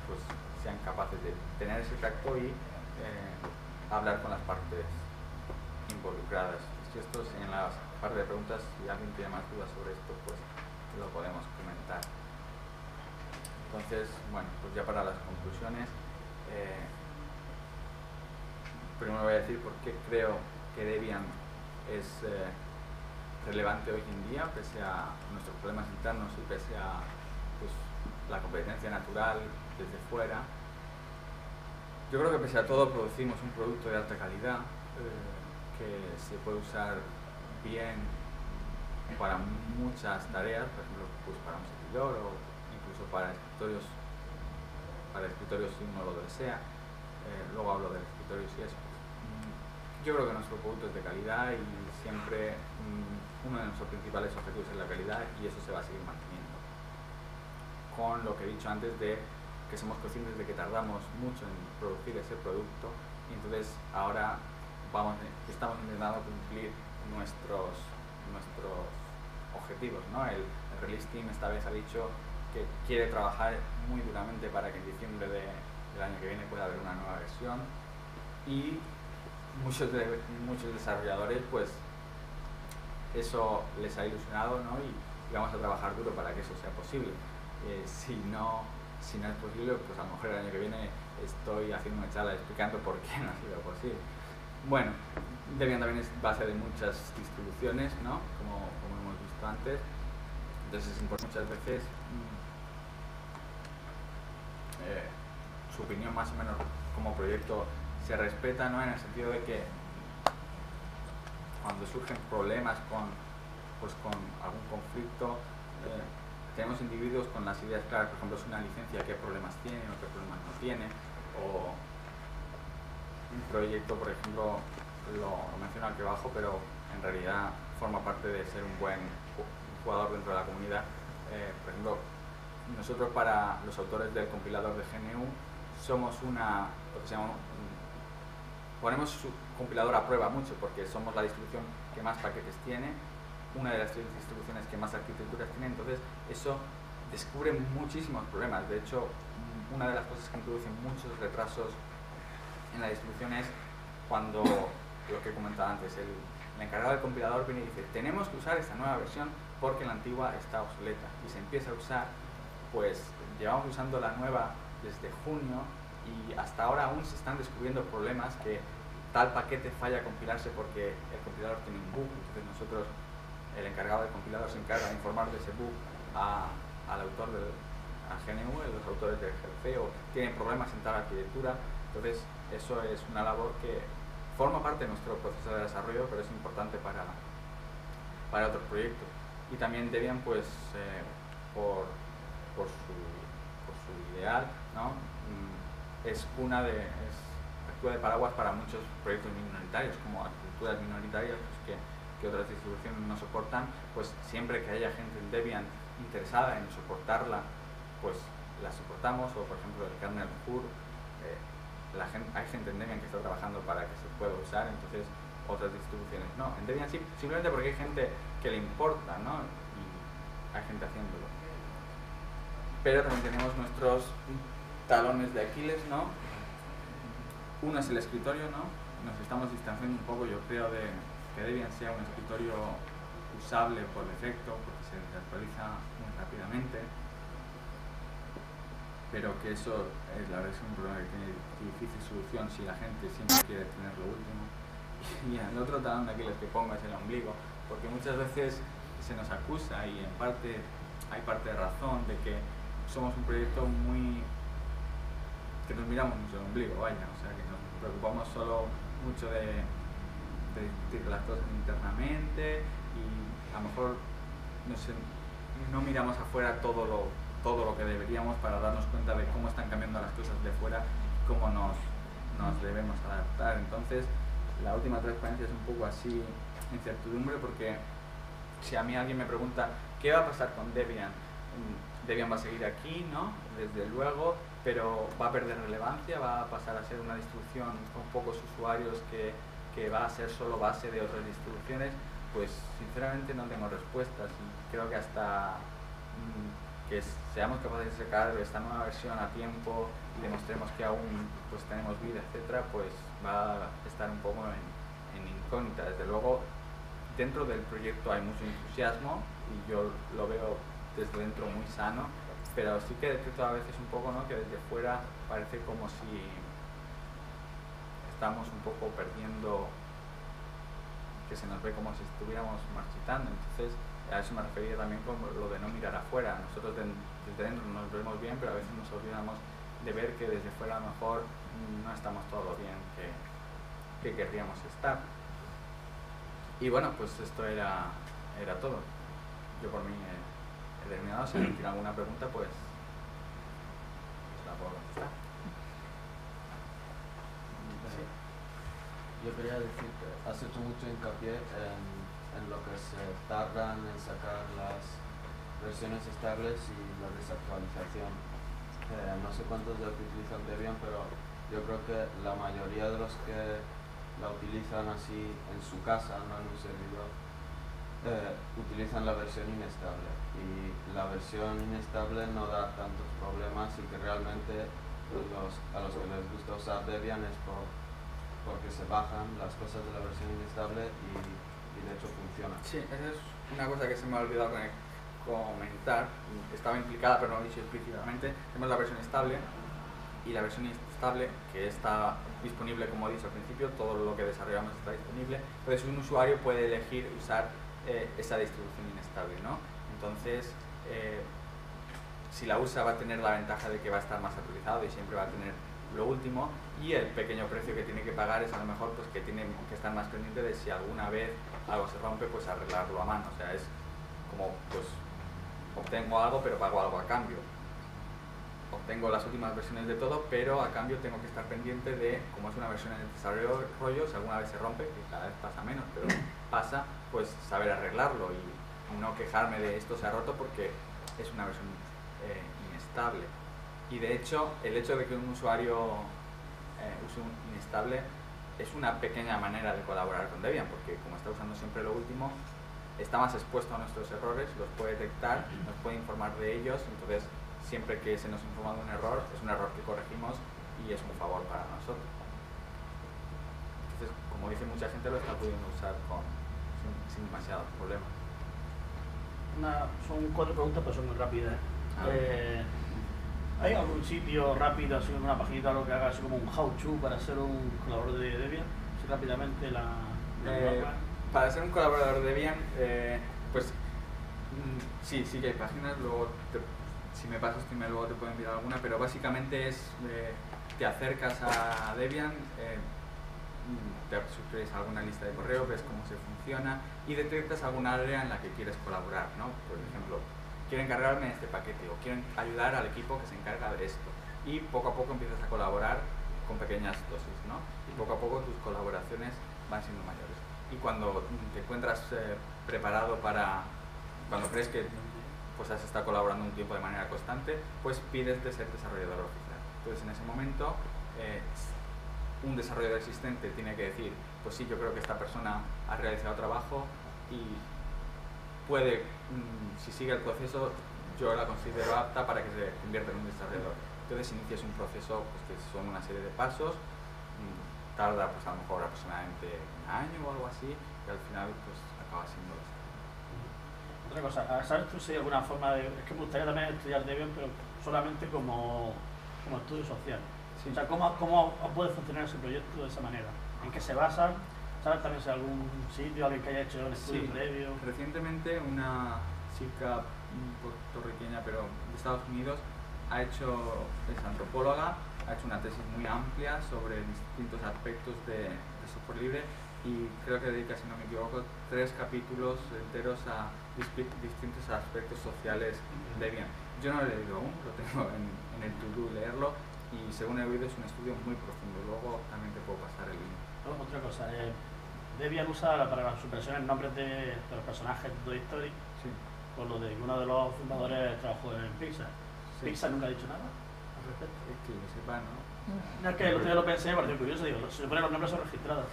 pues sean capaces de tener ese tacto y hablar con las partes involucradas. Esto es en la parte de preguntas. Si alguien tiene más dudas sobre esto, pues lo podemos comentar. Entonces, bueno, pues ya para las conclusiones, primero voy a decir por qué creo que Debian es relevante hoy en día, pese a nuestros problemas internos y pese a pues, la competencia natural desde fuera. Yo creo que pese a todo producimos un producto de alta calidad que se puede usar bien para muchas tareas, por ejemplo, pues para un servidor o incluso para escritorios si uno lo desea. Luego hablo del escritorio si es. Yo creo que nuestro producto es de calidad, y siempre uno de nuestros principales objetivos es la calidad, y eso se va a seguir manteniendo. Con lo que he dicho antes de que somos conscientes de que tardamos mucho en producir ese producto, y entonces ahora estamos intentando cumplir nuestros objetivos, ¿no? El Release Team esta vez ha dicho que quiere trabajar muy duramente para que en diciembre del año que viene pueda haber una nueva versión, y muchos desarrolladores pues eso les ha ilusionado, ¿no? Y vamos a trabajar duro para que eso sea posible. Si no es posible, pues a lo mejor el año que viene estoy haciendo una charla explicando por qué no ha sido posible. Bueno, Debian también es base de muchas distribuciones, ¿no? Como hemos visto antes. Entonces es importante muchas veces su opinión más o menos como proyecto se respeta, ¿no? En el sentido de que cuando surgen problemas con algún conflicto, tenemos individuos con las ideas claras. Por ejemplo, si una licencia, qué problemas tiene o qué problemas no tiene, o un proyecto, por ejemplo, lo menciono aquí abajo, pero en realidad forma parte de ser un buen jugador dentro de la comunidad. Por ejemplo, nosotros, para los autores del compilador de GNU, somos lo que se llama, ponemos su compilador a prueba mucho, porque somos la distribución que más paquetes tiene, una de las distribuciones que más arquitecturas tiene. Entonces eso descubre muchísimos problemas. De hecho, una de las cosas que introducen muchos retrasos en la distribución es cuando, lo que he comentado antes, el encargado del compilador viene y dice: tenemos que usar esta nueva versión porque la antigua está obsoleta, y se empieza a usar. Pues llevamos usando la nueva desde junio, y hasta ahora aún se están descubriendo problemas, que tal paquete falla a compilarse porque el compilador tiene un bug. Entonces nosotros, el encargado del compilador, se encarga de informar de ese bug al autor a GNU, los autores del GRC, o tienen problemas en tal arquitectura. Entonces eso es una labor que forma parte de nuestro proceso de desarrollo, pero es importante para otros proyectos. Y también Debian, pues por su ideal, ¿no? Actúa de paraguas para muchos proyectos minoritarios, como arquitecturas minoritarias pues, que otras distribuciones no soportan. Pues siempre que haya gente en Debian interesada en soportarla, pues la soportamos. O por ejemplo el kernel HUR, hay gente en Debian que está trabajando para que se pueda usar, entonces otras distribuciones no. En Debian sí, simplemente porque hay gente que le importa, ¿no? Y hay gente haciéndolo. Pero también tenemos nuestros talones de Aquiles, ¿no? Uno es el escritorio, ¿no? Nos estamos distanciando un poco, yo creo, de que Debian sea un escritorio usable por defecto, porque se actualiza muy rápidamente. pero que eso la verdad es un problema que tiene difícil solución si la gente siempre quiere tener lo último. Y el otro talón de Aquiles que pongo es el ombligo, porque muchas veces se nos acusa, y en parte hay parte de razón, de que somos un proyecto que nos miramos mucho el ombligo, vaya, o sea, que nos preocupamos solo mucho de las cosas internamente, y a lo mejor no miramos afuera todo lo que deberíamos para darnos cuenta de cómo están cambiando las cosas de fuera, cómo nos debemos adaptar. Entonces, la última transparencia es un poco así, incertidumbre, porque si a mí alguien me pregunta qué va a pasar con Debian, Debian va a seguir aquí, ¿no? Desde luego, pero va a perder relevancia, va a pasar a ser una distribución con pocos usuarios que va a ser solo base de otras distribuciones. Pues sinceramente no tengo respuestas, y creo que hasta que seamos capaces de sacar esta nueva versión a tiempo y demostremos que aún pues tenemos vida, etcétera, pues va a estar un poco en incógnita. Desde luego, dentro del proyecto hay mucho entusiasmo y yo lo veo desde dentro muy sano, pero sí que detecto a veces un poco, ¿no?, que desde fuera parece como si estamos un poco perdiendo, que se nos ve como si estuviéramos marchitando. Entonces, a eso me refería también con lo de no mirar afuera. Nosotros desde dentro nos vemos bien, pero a veces nos olvidamos de ver que desde fuera a lo mejor no estamos todo lo bien que querríamos estar. Y bueno, pues esto era todo. Yo por mí he terminado. Si alguien tiene alguna pregunta, pues la puedo contestar. Sí. Yo quería decir que has hecho mucho hincapié en lo que se tardan en sacar las versiones estables y la desactualización. No sé cuántos de los que utilizan Debian, pero yo creo que la mayoría de los que la utilizan así en su casa, no en un servidor, utilizan la versión inestable, y la versión inestable no da tantos problemas, y que realmente a los que les gusta usar Debian es porque se bajan las cosas de la versión inestable y de hecho funciona. Sí, esa es una cosa que se me ha olvidado comentar, estaba implicada pero no lo he dicho explícitamente. Tenemos la versión estable, y la versión estable, que está disponible, como he dicho al principio, todo lo que desarrollamos está disponible. Entonces un usuario puede elegir usar esa distribución inestable, ¿no? Entonces, si la usa, va a tener la ventaja de que va a estar más actualizado y siempre va a tener lo último, y el pequeño precio que tiene que pagar es a lo mejor pues que tiene que estar más pendiente de si alguna vez algo se rompe, pues arreglarlo a mano. O sea, es como pues obtengo algo pero pago algo a cambio. Obtengo las últimas versiones de todo, pero a cambio tengo que estar pendiente de, como es una versión en el desarrollo, si alguna vez se rompe, que cada vez pasa menos, pero pasa, pues saber arreglarlo y no quejarme de esto se ha roto porque es una versión inestable. Y de hecho, el hecho de que un usuario use un inestable es una pequeña manera de colaborar con Debian, porque como está usando siempre lo último, está más expuesto a nuestros errores, los puede detectar, nos puede informar de ellos. Entonces, siempre que se nos informa de un error, es un error que corregimos y es un favor para nosotros. Entonces, como dice mucha gente, lo está pudiendo usar sin demasiados problemas. Son 4 preguntas, pero son muy rápidas. ¿Hay algún sitio rápido, así una paginita, algo que haga así como un how-to para ser un colaborador de Debian? Así rápidamente para ser un colaborador de Debian, pues sí que hay páginas. Luego si me pasas tu email, luego te puedo enviar alguna, pero básicamente es te acercas a Debian, te suscribes a alguna lista de correo, ves cómo se funciona y detectas alguna área en la que quieres colaborar, ¿no? Por ejemplo, quiero encargarme de este paquete o quiero ayudar al equipo que se encarga de esto, y poco a poco empiezas a colaborar con pequeñas dosis, ¿no? Y poco a poco tus colaboraciones van siendo mayores, y cuando te encuentras preparado cuando crees que pues has estado colaborando un tiempo de manera constante, pues pides de ser desarrollador oficial. Entonces en ese momento un desarrollador existente tiene que decir, pues sí, yo creo que esta persona ha realizado trabajo y puede, si sigue el proceso, yo la considero apta para que se convierta en un desarrollador. Entonces inicias un proceso pues, que son una serie de pasos, tarda pues a lo mejor aproximadamente un año o algo así, y al final pues acaba siendo desarrollador. Otra cosa, ¿sabes tú si hay alguna forma de...? Es que me gustaría también estudiar Debian, pero solamente como estudio social. Sí. O sea, ¿cómo puede funcionar ese proyecto de esa manera? ¿En qué se basa? ¿Sabes también si hay algún sitio, alguien que haya hecho un estudio previo? Recientemente una chica puertorriqueña, pero de Estados Unidos, es antropóloga, ha hecho una tesis muy amplia sobre distintos aspectos de software libre y creo que dedica, si no me equivoco, 3 capítulos enteros a distintos aspectos sociales de Debian. Yo no lo he leído aún, lo tengo en el to-do leerlo y según he oído es un estudio muy profundo. Luego también te puedo pasar el link. Otra cosa, Debian usa para la supresión nombres de los personajes de Toy Story, Sí. por lo de que uno de los fundadores trabajó en Pixar. Sí. Pixar nunca ha dicho nada al respecto. Es que lo sepa, ¿no? No, es que el otro día lo pensé, me pareció curioso, digo, se supone que los nombres son registrados.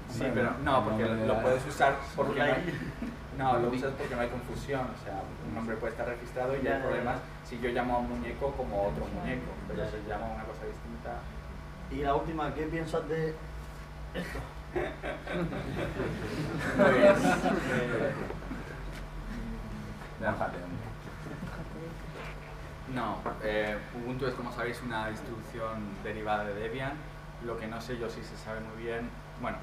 Sí, Bueno, pero no, porque nombre lo puedes usar porque Por no ahí. hay, no, lo usas porque no hay confusión, o sea, un nombre puede estar registrado y Ya, hay ya, problemas ya. si yo llamo a un muñeco como otro muñeco, pero Ya. si llamo a una cosa distinta. Y la última, ¿qué piensas de esto? Pues, Bájate. no, Ubuntu es, como sabéis, una distribución derivada de Debian. Lo que no sé yo si se sabe muy bien, bueno,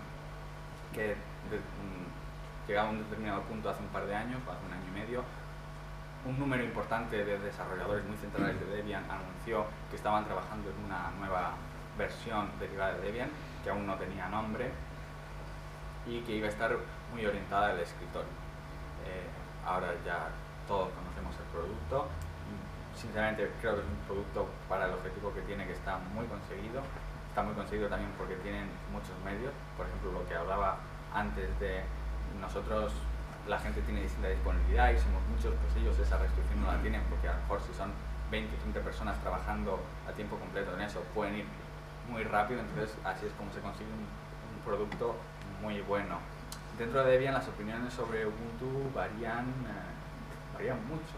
que llegado a un determinado punto hace un par de años, o hace un año y medio, un número importante de desarrolladores muy centrales de Debian anunció que estaban trabajando en una nueva versión derivada de Debian, que aún no tenía nombre, y que iba a estar muy orientada al escritorio. Ahora ya todos conocemos el producto. Sinceramente creo que es un producto para el objetivo que tiene, que está muy conseguido. Está muy conseguido también porque tienen muchos medios. Por ejemplo, lo que hablaba antes de nosotros, la gente tiene distinta disponibilidad y somos muchos, pues ellos esa restricción no la tienen, porque a lo mejor si son 20 o 30 personas trabajando a tiempo completo en eso, pueden ir muy rápido. Entonces así es como se consigue un producto muy bueno. Dentro de Debian las opiniones sobre Ubuntu varían mucho.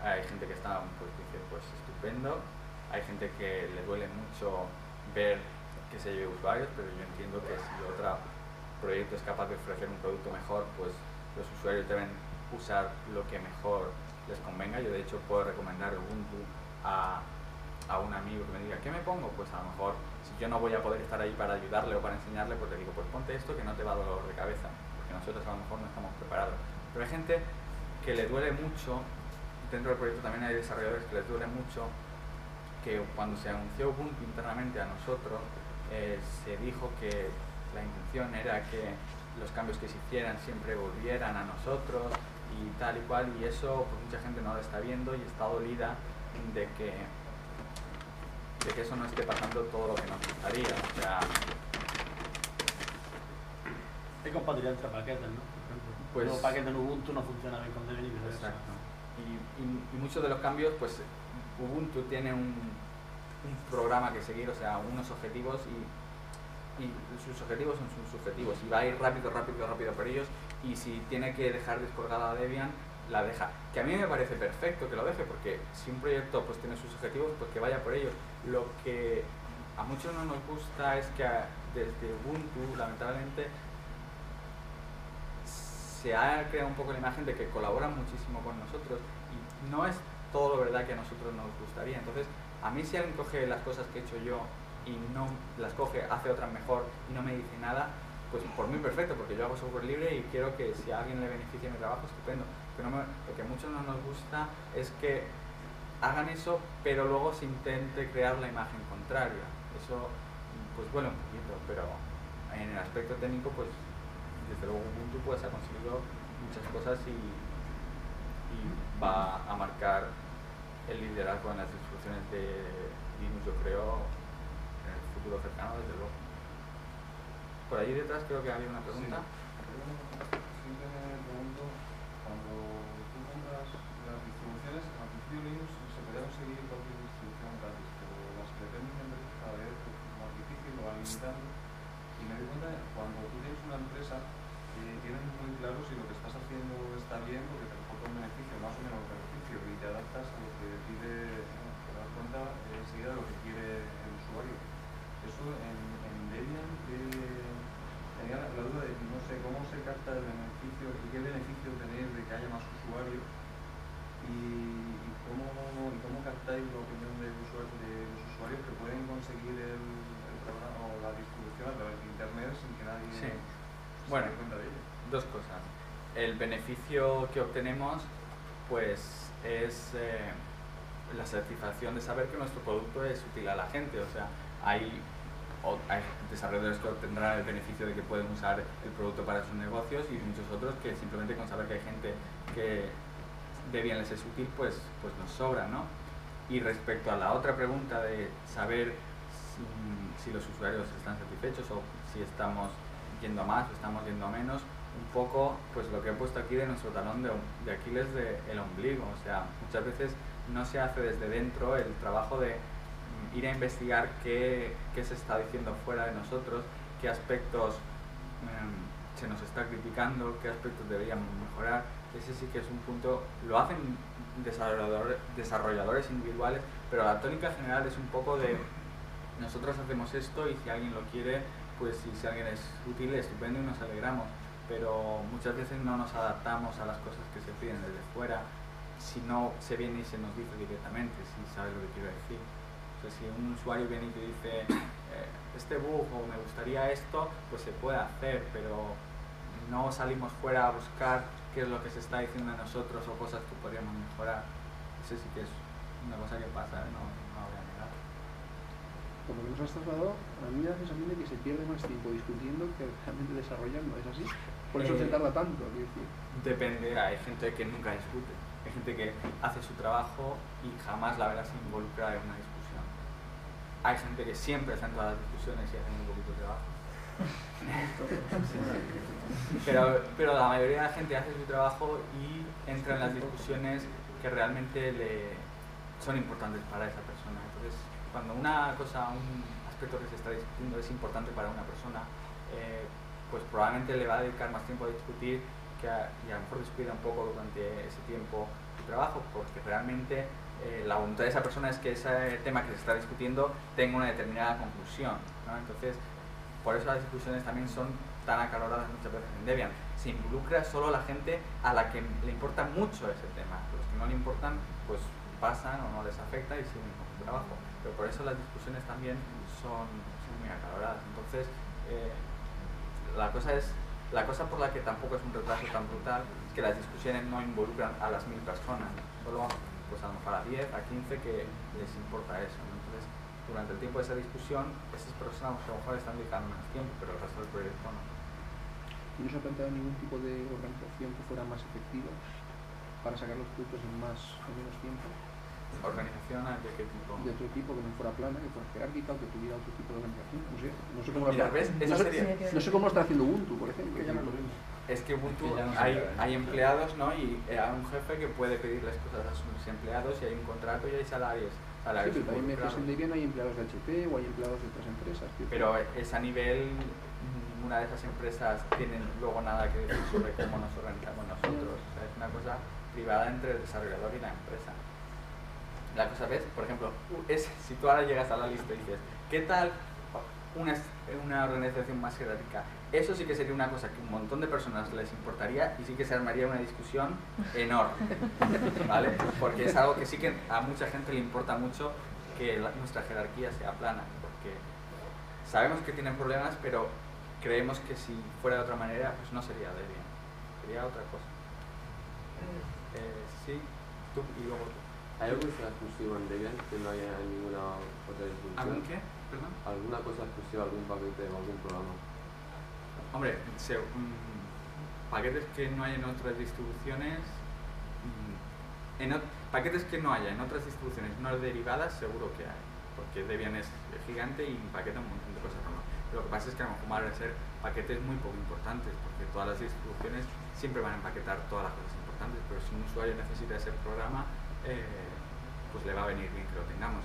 Hay gente que está, pues dice, pues estupendo. Hay gente que le duele mucho ver que se lleve usuarios, pero yo entiendo que si otro proyecto es capaz de ofrecer un producto mejor, pues los usuarios deben usar lo que mejor les convenga. Yo de hecho puedo recomendar Ubuntu a un amigo que me diga, ¿qué me pongo? Pues a lo mejor, si yo no voy a poder estar ahí para ayudarle o para enseñarle, pues le digo, pues ponte esto que no te va a dar dolor de cabeza, porque nosotros a lo mejor no estamos preparados. Pero hay gente que le duele mucho, dentro del proyecto también hay desarrolladores que les duele mucho, que cuando se anunció Ubuntu internamente a nosotros, se dijo que la intención era que los cambios que se hicieran siempre volvieran a nosotros y tal y cual, y eso pues mucha gente no lo está viendo y está dolida de que eso no esté pasando todo lo que nos gustaría. O sea, Hay compatibilidad entre paquetes, ¿no? Por ejemplo, Pues- un paquete en Ubuntu no funciona bien con Debian y viceversa. exacto. Y muchos de los cambios, pues Ubuntu tiene un programa que seguir, o sea, unos objetivos y sus objetivos son sus objetivos y va a ir rápido por ellos, y si tiene que dejar descolgada a Debian, la deja. Que a mí me parece perfecto que lo deje, porque si un proyecto pues tiene sus objetivos, pues que vaya por ellos. Lo que a muchos no nos gusta es que desde Ubuntu, lamentablemente, se ha creado un poco la imagen de que colaboran muchísimo con nosotros y no es todo lo verdad que a nosotros nos gustaría. Entonces, a mí si alguien coge las cosas que he hecho yo y no las coge, hace otras mejor y no me dice nada, pues por mí perfecto, porque yo hago software libre y quiero que si a alguien le beneficie mi trabajo, estupendo. Pero lo que a muchos no nos gusta es que hagan eso, pero luego se intente crear la imagen contraria. Eso pues duele un poquito, pero en el aspecto técnico, pues desde luego Ubuntu pues ha conseguido muchas cosas y va a marcar el liderazgo en las distribuciones de Linux, yo creo, en el futuro cercano, desde luego. Por ahí detrás creo que había una pregunta. Siempre me pregunto, cuando tú compras las distribuciones, al principio Linux se podía conseguir cualquier distribución gratis, pero las que dependen de empresas cada vez es más difícil, lo van limitando. Y me doy cuenta que cuando tú tienes una empresa, tienes muy claro si lo que estás haciendo está bien, porque te reporta un beneficio, más o menos beneficio, y te adaptas a lo que pide, te das cuenta enseguida de lo que quiere el usuario. Eso en Debian tenía la duda de, no sé sé cómo se capta el beneficio y qué beneficio tenéis de que haya más usuarios y cómo captáis la opinión de los usuarios que pueden conseguir el programa o la distribución a través de internet sin que nadie Sí. se Bueno, dé cuenta de ello. dos cosas. El beneficio que obtenemos pues es la satisfacción de saber que nuestro producto es útil a la gente. O sea, hay desarrolladores que obtendrán el beneficio de que pueden usar el producto para sus negocios y muchos otros que simplemente con saber que hay gente que Debian les es útil, pues nos sobra, ¿no? Y respecto a la otra pregunta de saber si los usuarios están satisfechos o si estamos yendo a más o estamos yendo a menos, un poco pues lo que he puesto aquí de nuestro talón de Aquiles del ombligo. O sea, muchas veces no se hace desde dentro el trabajo de ir a investigar qué se está diciendo fuera de nosotros, qué aspectos se nos está criticando, qué aspectos deberíamos mejorar. Ese sí que es un punto, lo hacen desarrolladores individuales, pero la tónica general es un poco de nosotros hacemos esto y si alguien lo quiere, pues si alguien es útil, estupendo y nos alegramos, pero muchas veces no nos adaptamos a las cosas que se piden desde fuera, si no se viene y se nos dice directamente, si sabes lo que quiero decir. O sea, si un usuario viene y te dice este bug o me gustaría esto, pues se puede hacer, pero no salimos fuera a buscar qué es lo que se está diciendo de nosotros o cosas que podríamos mejorar. Eso sí que es una cosa que pasa, no voy a negar. Por lo que nos has trasladado, a mí me da la sensación de que se pierde más tiempo discutiendo que realmente desarrollando, ¿es así? Por eso se tarda tanto, quiero decir. Depende, hay gente que nunca discute, hay gente que hace su trabajo y jamás la verás involucrada en una discusión. Hay gente que siempre está en todas las discusiones y hace muy poquito trabajo. pero la mayoría de la gente hace su trabajo y entra en las discusiones que realmente son importantes para esa persona. Entonces, cuando una cosa, un aspecto que se está discutiendo es importante para una persona, pues probablemente le va a dedicar más tiempo a discutir y a lo mejor descuida un poco durante ese tiempo su trabajo, porque realmente la voluntad de esa persona es que ese tema que se está discutiendo tenga una determinada conclusión, ¿no? Entonces, por eso las discusiones también son tan acaloradas muchas veces en Debian. Se involucra solo la gente a la que le importa mucho ese tema. Los que no le importan, pues pasan o no les afecta y siguen con su trabajo. Pero por eso las discusiones también son muy acaloradas. Entonces, la cosa por la que tampoco es un retraso tan brutal es que las discusiones no involucran a las 1000 personas, solo pues a lo mejor a 10, a 15 que les importa eso, ¿no? Entonces, durante el tiempo de esa discusión, esas personas a lo mejor están dedicando más tiempo, pero el resto del proyecto no. ¿Y no se ha planteado ningún tipo de organización que fuera más efectiva para sacar los productos en más o menos tiempo? ¿Organización de qué tipo? De otro tipo, que no fuera plana, que fuera jerárquica o que tuviera otro tipo de organización. No sé cómo lo Mira, está, ¿ves? Esa sería... no sé cómo lo está haciendo Ubuntu, por ejemplo. Que ya no es lo mismo. Es que Ubuntu Que ya no se hay puede. empleados, ¿no? Y hay un jefe que puede pedirles cosas a sus empleados y hay un contrato y hay salarios. Sí, pero también me involucrados. en Debian hay empleados de HP o hay empleados de otras empresas. Pero es a nivel, ninguna de esas empresas tienen luego nada que decir sobre cómo nos organizamos nosotros. O sea, es una cosa privada entre el desarrollador y la empresa. La cosa, ¿ves? Por ejemplo, si tú ahora llegas a la lista y dices, ¿qué tal una organización más jerárquica? Eso sí que sería una cosa que un montón de personas les importaría y sí que se armaría una discusión enorme, ¿vale? Porque es algo que sí que a mucha gente le importa mucho que nuestra jerarquía sea plana, porque sabemos que tienen problemas, pero creemos que si fuera de otra manera, pues no sería Debian, sería otra cosa. Sí, tú y luego tú. ¿Hay algo que sea exclusivo en Debian que no haya en ninguna otra distribución? ¿Algún qué? Perdón. ¿Alguna cosa exclusiva, algún paquete o algún programa? Hombre, paquetes que no hay en otras distribuciones, paquetes que no haya en otras distribuciones no derivadas seguro que hay, porque Debian es gigante y empaqueta un montón de cosas. ¿No? Lo que pasa es que a lo mejor van a ser paquetes muy poco importantes, porque todas las distribuciones siempre van a empaquetar todas las cosas importantes, pero si un usuario necesita ese programa, pues le va a venir bien que lo tengamos.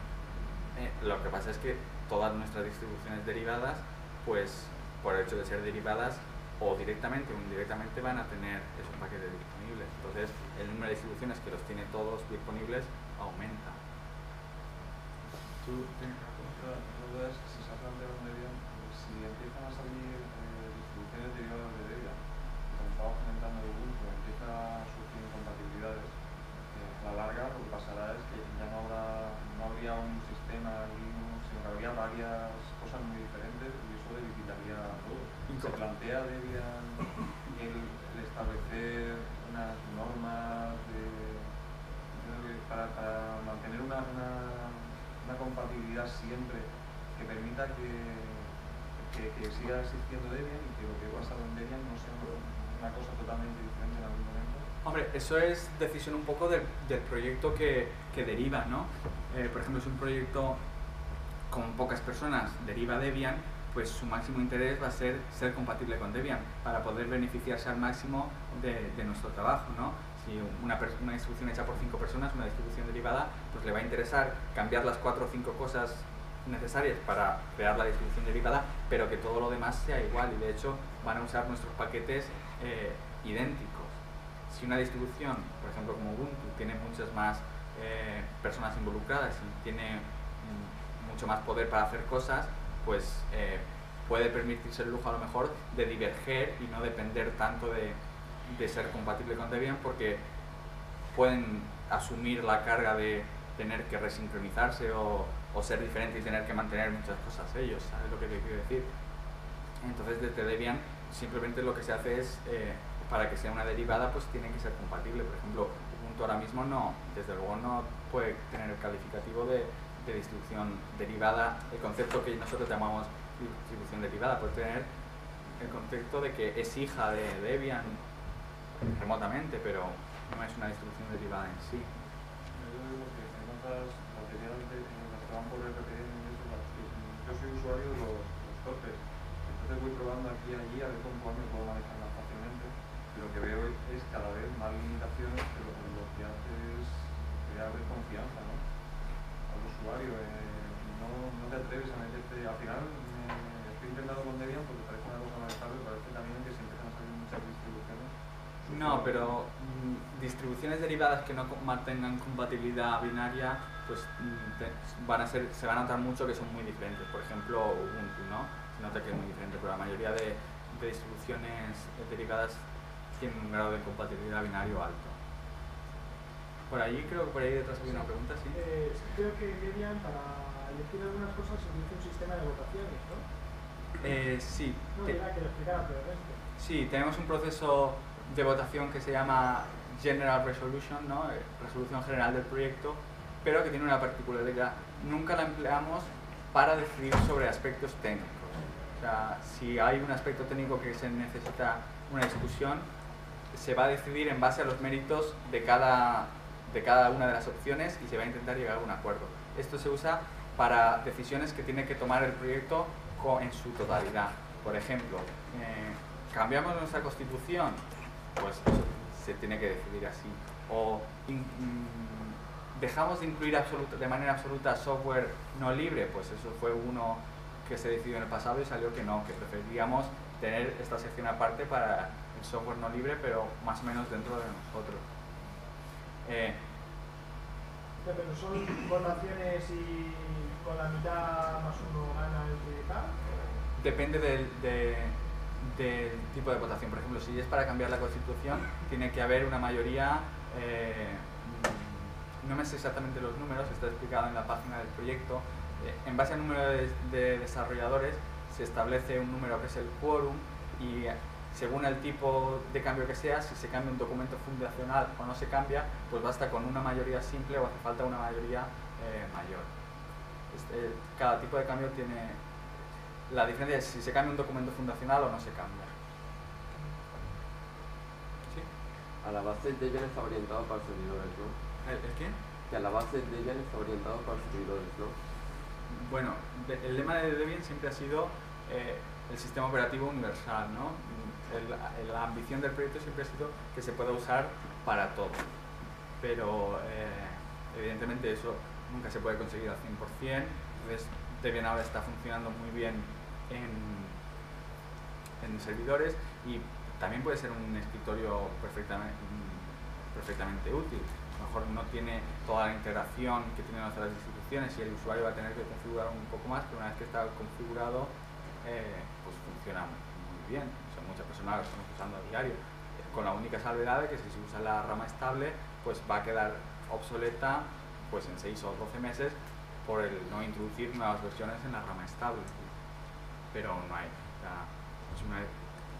Lo que pasa es que todas nuestras distribuciones derivadas, pues por el hecho de ser derivadas o directamente o indirectamente van a tener esos paquetes disponibles. Entonces el número de distribuciones que los tiene todos disponibles aumenta. ¿Tú tienes una pregunta? La duda es que si se ha planteado en Debian, si empiezan a salir distribuciones derivadas de Debian, permita que siga existiendo Debian y que lo que he basado en Debian no sea una cosa totalmente diferente en algún momento. Hombre, eso es decisión un poco del proyecto que deriva, ¿no? Por ejemplo, si un proyecto con pocas personas deriva Debian, pues su máximo interés va a ser compatible con Debian para poder beneficiarse al máximo de nuestro trabajo, ¿no? Si una distribución hecha por 5 personas, una distribución derivada, pues le va a interesar cambiar las 4 o 5 cosas necesarias para crear la distribución derivada, pero que todo lo demás sea igual, y de hecho van a usar nuestros paquetes idénticos. Si una distribución, por ejemplo como Ubuntu, tiene muchas más personas involucradas y tiene mucho más poder para hacer cosas, pues puede permitirse el lujo a lo mejor de diverger y no depender tanto de ser compatible con Debian, porque pueden asumir la carga de tener que resincronizarse o ser diferente y tener que mantener muchas cosas ellos, ¿sabes lo que te quiero decir? Entonces desde Debian simplemente lo que se hace es, para que sea una derivada, pues tiene que ser compatible. Por ejemplo, Ubuntu ahora mismo no, desde luego no puede tener el calificativo de distribución derivada, el concepto que nosotros llamamos distribución derivada, puede tener el concepto de que es hija de Debian remotamente, pero no es una distribución derivada en sí. Yo digo que en otras materialmente en las que van por RPM y eso, yo soy usuario de los torpes, entonces voy probando aquí y allí a ver con cuál me puedo manejar más fácilmente, y lo que veo es cada vez más limitaciones, pero lo que hace es crear desconfianza, ¿no? Al usuario, no te atreves a meterte. Al final estoy intentando con Debian porque parece una cosa más estable, parece también que se empiezan a salir muchas distribuciones. No, pero distribuciones derivadas que no mantengan compatibilidad binaria, pues se van a notar mucho que son muy diferentes. Por ejemplo, Ubuntu, ¿no? Se nota que es muy diferente, pero la mayoría de distribuciones derivadas tienen un grado de compatibilidad binario alto. Por ahí, creo que por ahí detrás había una pregunta, ¿sí? Creo que Debian, para elegir algunas cosas, se utiliza un sistema de votaciones, ¿no? Sí. No, era que lo explicara, pero Sí, tenemos un proceso de votación que se llama General Resolution, ¿no? Resolución general del proyecto, pero que tiene una particularidad. Nunca la empleamos para decidir sobre aspectos técnicos. O sea, si hay un aspecto técnico que se necesita una discusión, se va a decidir en base a los méritos de cada una de las opciones y se va a intentar llegar a un acuerdo. Esto se usa para decisiones que tiene que tomar el proyecto en su totalidad. Por ejemplo, ¿cambiamos nuestra constitución? Pues eso se tiene que decidir así. O ¿dejamos de incluir de manera absoluta software no libre? Pues eso fue uno que se decidió en el pasado y salió que no, que preferíamos tener esta sección aparte para el software no libre, pero más o menos dentro de nosotros. pero son votaciones y con la mitad más uno gana el que tal. Depende del tipo de votación. Por ejemplo, si es para cambiar la Constitución, tiene que haber una mayoría, no me sé exactamente los números, está explicado en la página del proyecto. En base al número de desarrolladores se establece un número que es el quórum, y según el tipo de cambio que sea, si se cambia un documento fundacional o no se cambia, pues basta con una mayoría simple o hace falta una mayoría mayor. Cada tipo de cambio tiene... La diferencia es si se cambia un documento fundacional o no se cambia. ¿Sí? A la base Debian está orientado para servidores, ¿no? ¿El qué? Que a la base Debian está orientado para servidores, ¿no? Bueno, el lema de Debian siempre ha sido el sistema operativo universal, ¿no? La ambición del proyecto siempre ha sido que se pueda usar para todo, pero evidentemente eso nunca se puede conseguir al 100%. Entonces Debian ahora está funcionando muy bien en servidores, y también puede ser un escritorio perfectamente útil. A lo mejor no tiene toda la integración que tienen otras instituciones y el usuario va a tener que configurar un poco más, pero una vez que está configurado, pues funciona muy bien. O sea, muchas personas lo estamos usando a diario, con la única salvedad de que si se usa la rama estable, pues va a quedar obsoleta pues en 6 o 12 meses por el no introducir nuevas versiones en la rama estable. Pero no hay. O sea,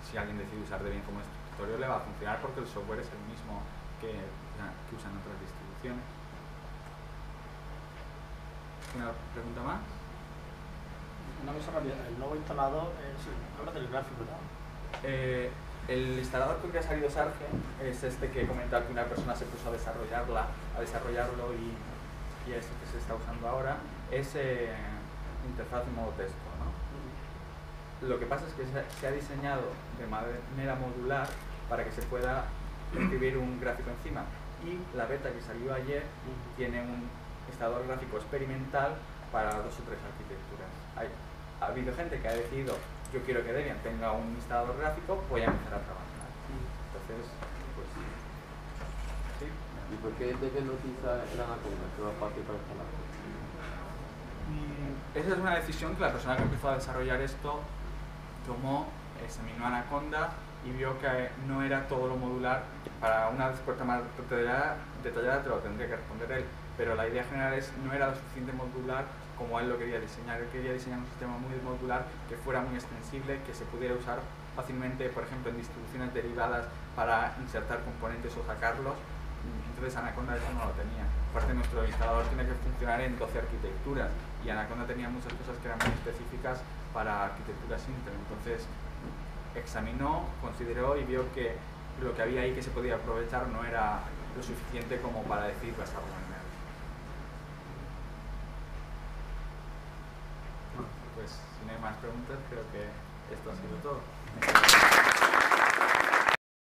si alguien decide usar Debian como escritorio, le va a funcionar porque el software es el mismo que usan otras distribuciones. ¿Una pregunta más? una cosa rápida, el nuevo instalador, sí, habla del gráfico, ¿no? El instalador con que ha salido Sarge es este que he comentado que una persona se puso a desarrollarlo y es el que se está usando ahora. Es interfaz de modo texto, ¿no? Lo que pasa es que se ha diseñado de manera modular para que se pueda escribir un gráfico encima, y la beta que salió ayer tiene un instalador gráfico experimental para 2 o 3 arquitecturas. Ha habido gente que ha decidido: yo quiero que Debian tenga un instalador gráfico, voy a empezar a trabajar. Entonces, pues sí. ¿Y por qué Debian no utiliza el Anaconda, que va fácil para instalar? Esa es una decisión que la persona que empezó a desarrollar esto tomó, examinó Anaconda y vio que no era todo lo modular. Para una respuesta más detallada te lo tendría que responder él, pero la idea general no era lo suficiente modular como él lo quería diseñar. Él quería diseñar un sistema muy modular, que fuera muy extensible, que se pudiera usar fácilmente, por ejemplo, en distribuciones derivadas para insertar componentes o sacarlos. Entonces Anaconda eso no lo tenía. Aparte, nuestro instalador tiene que funcionar en 12 arquitecturas y Anaconda tenía muchas cosas que eran muy específicas para arquitecturas Intel. Entonces examinó, consideró y vio que lo que había ahí que se podía aprovechar no era lo suficiente como para decir basarlo en él. Pues si no hay más preguntas, creo que esto ha sido todo.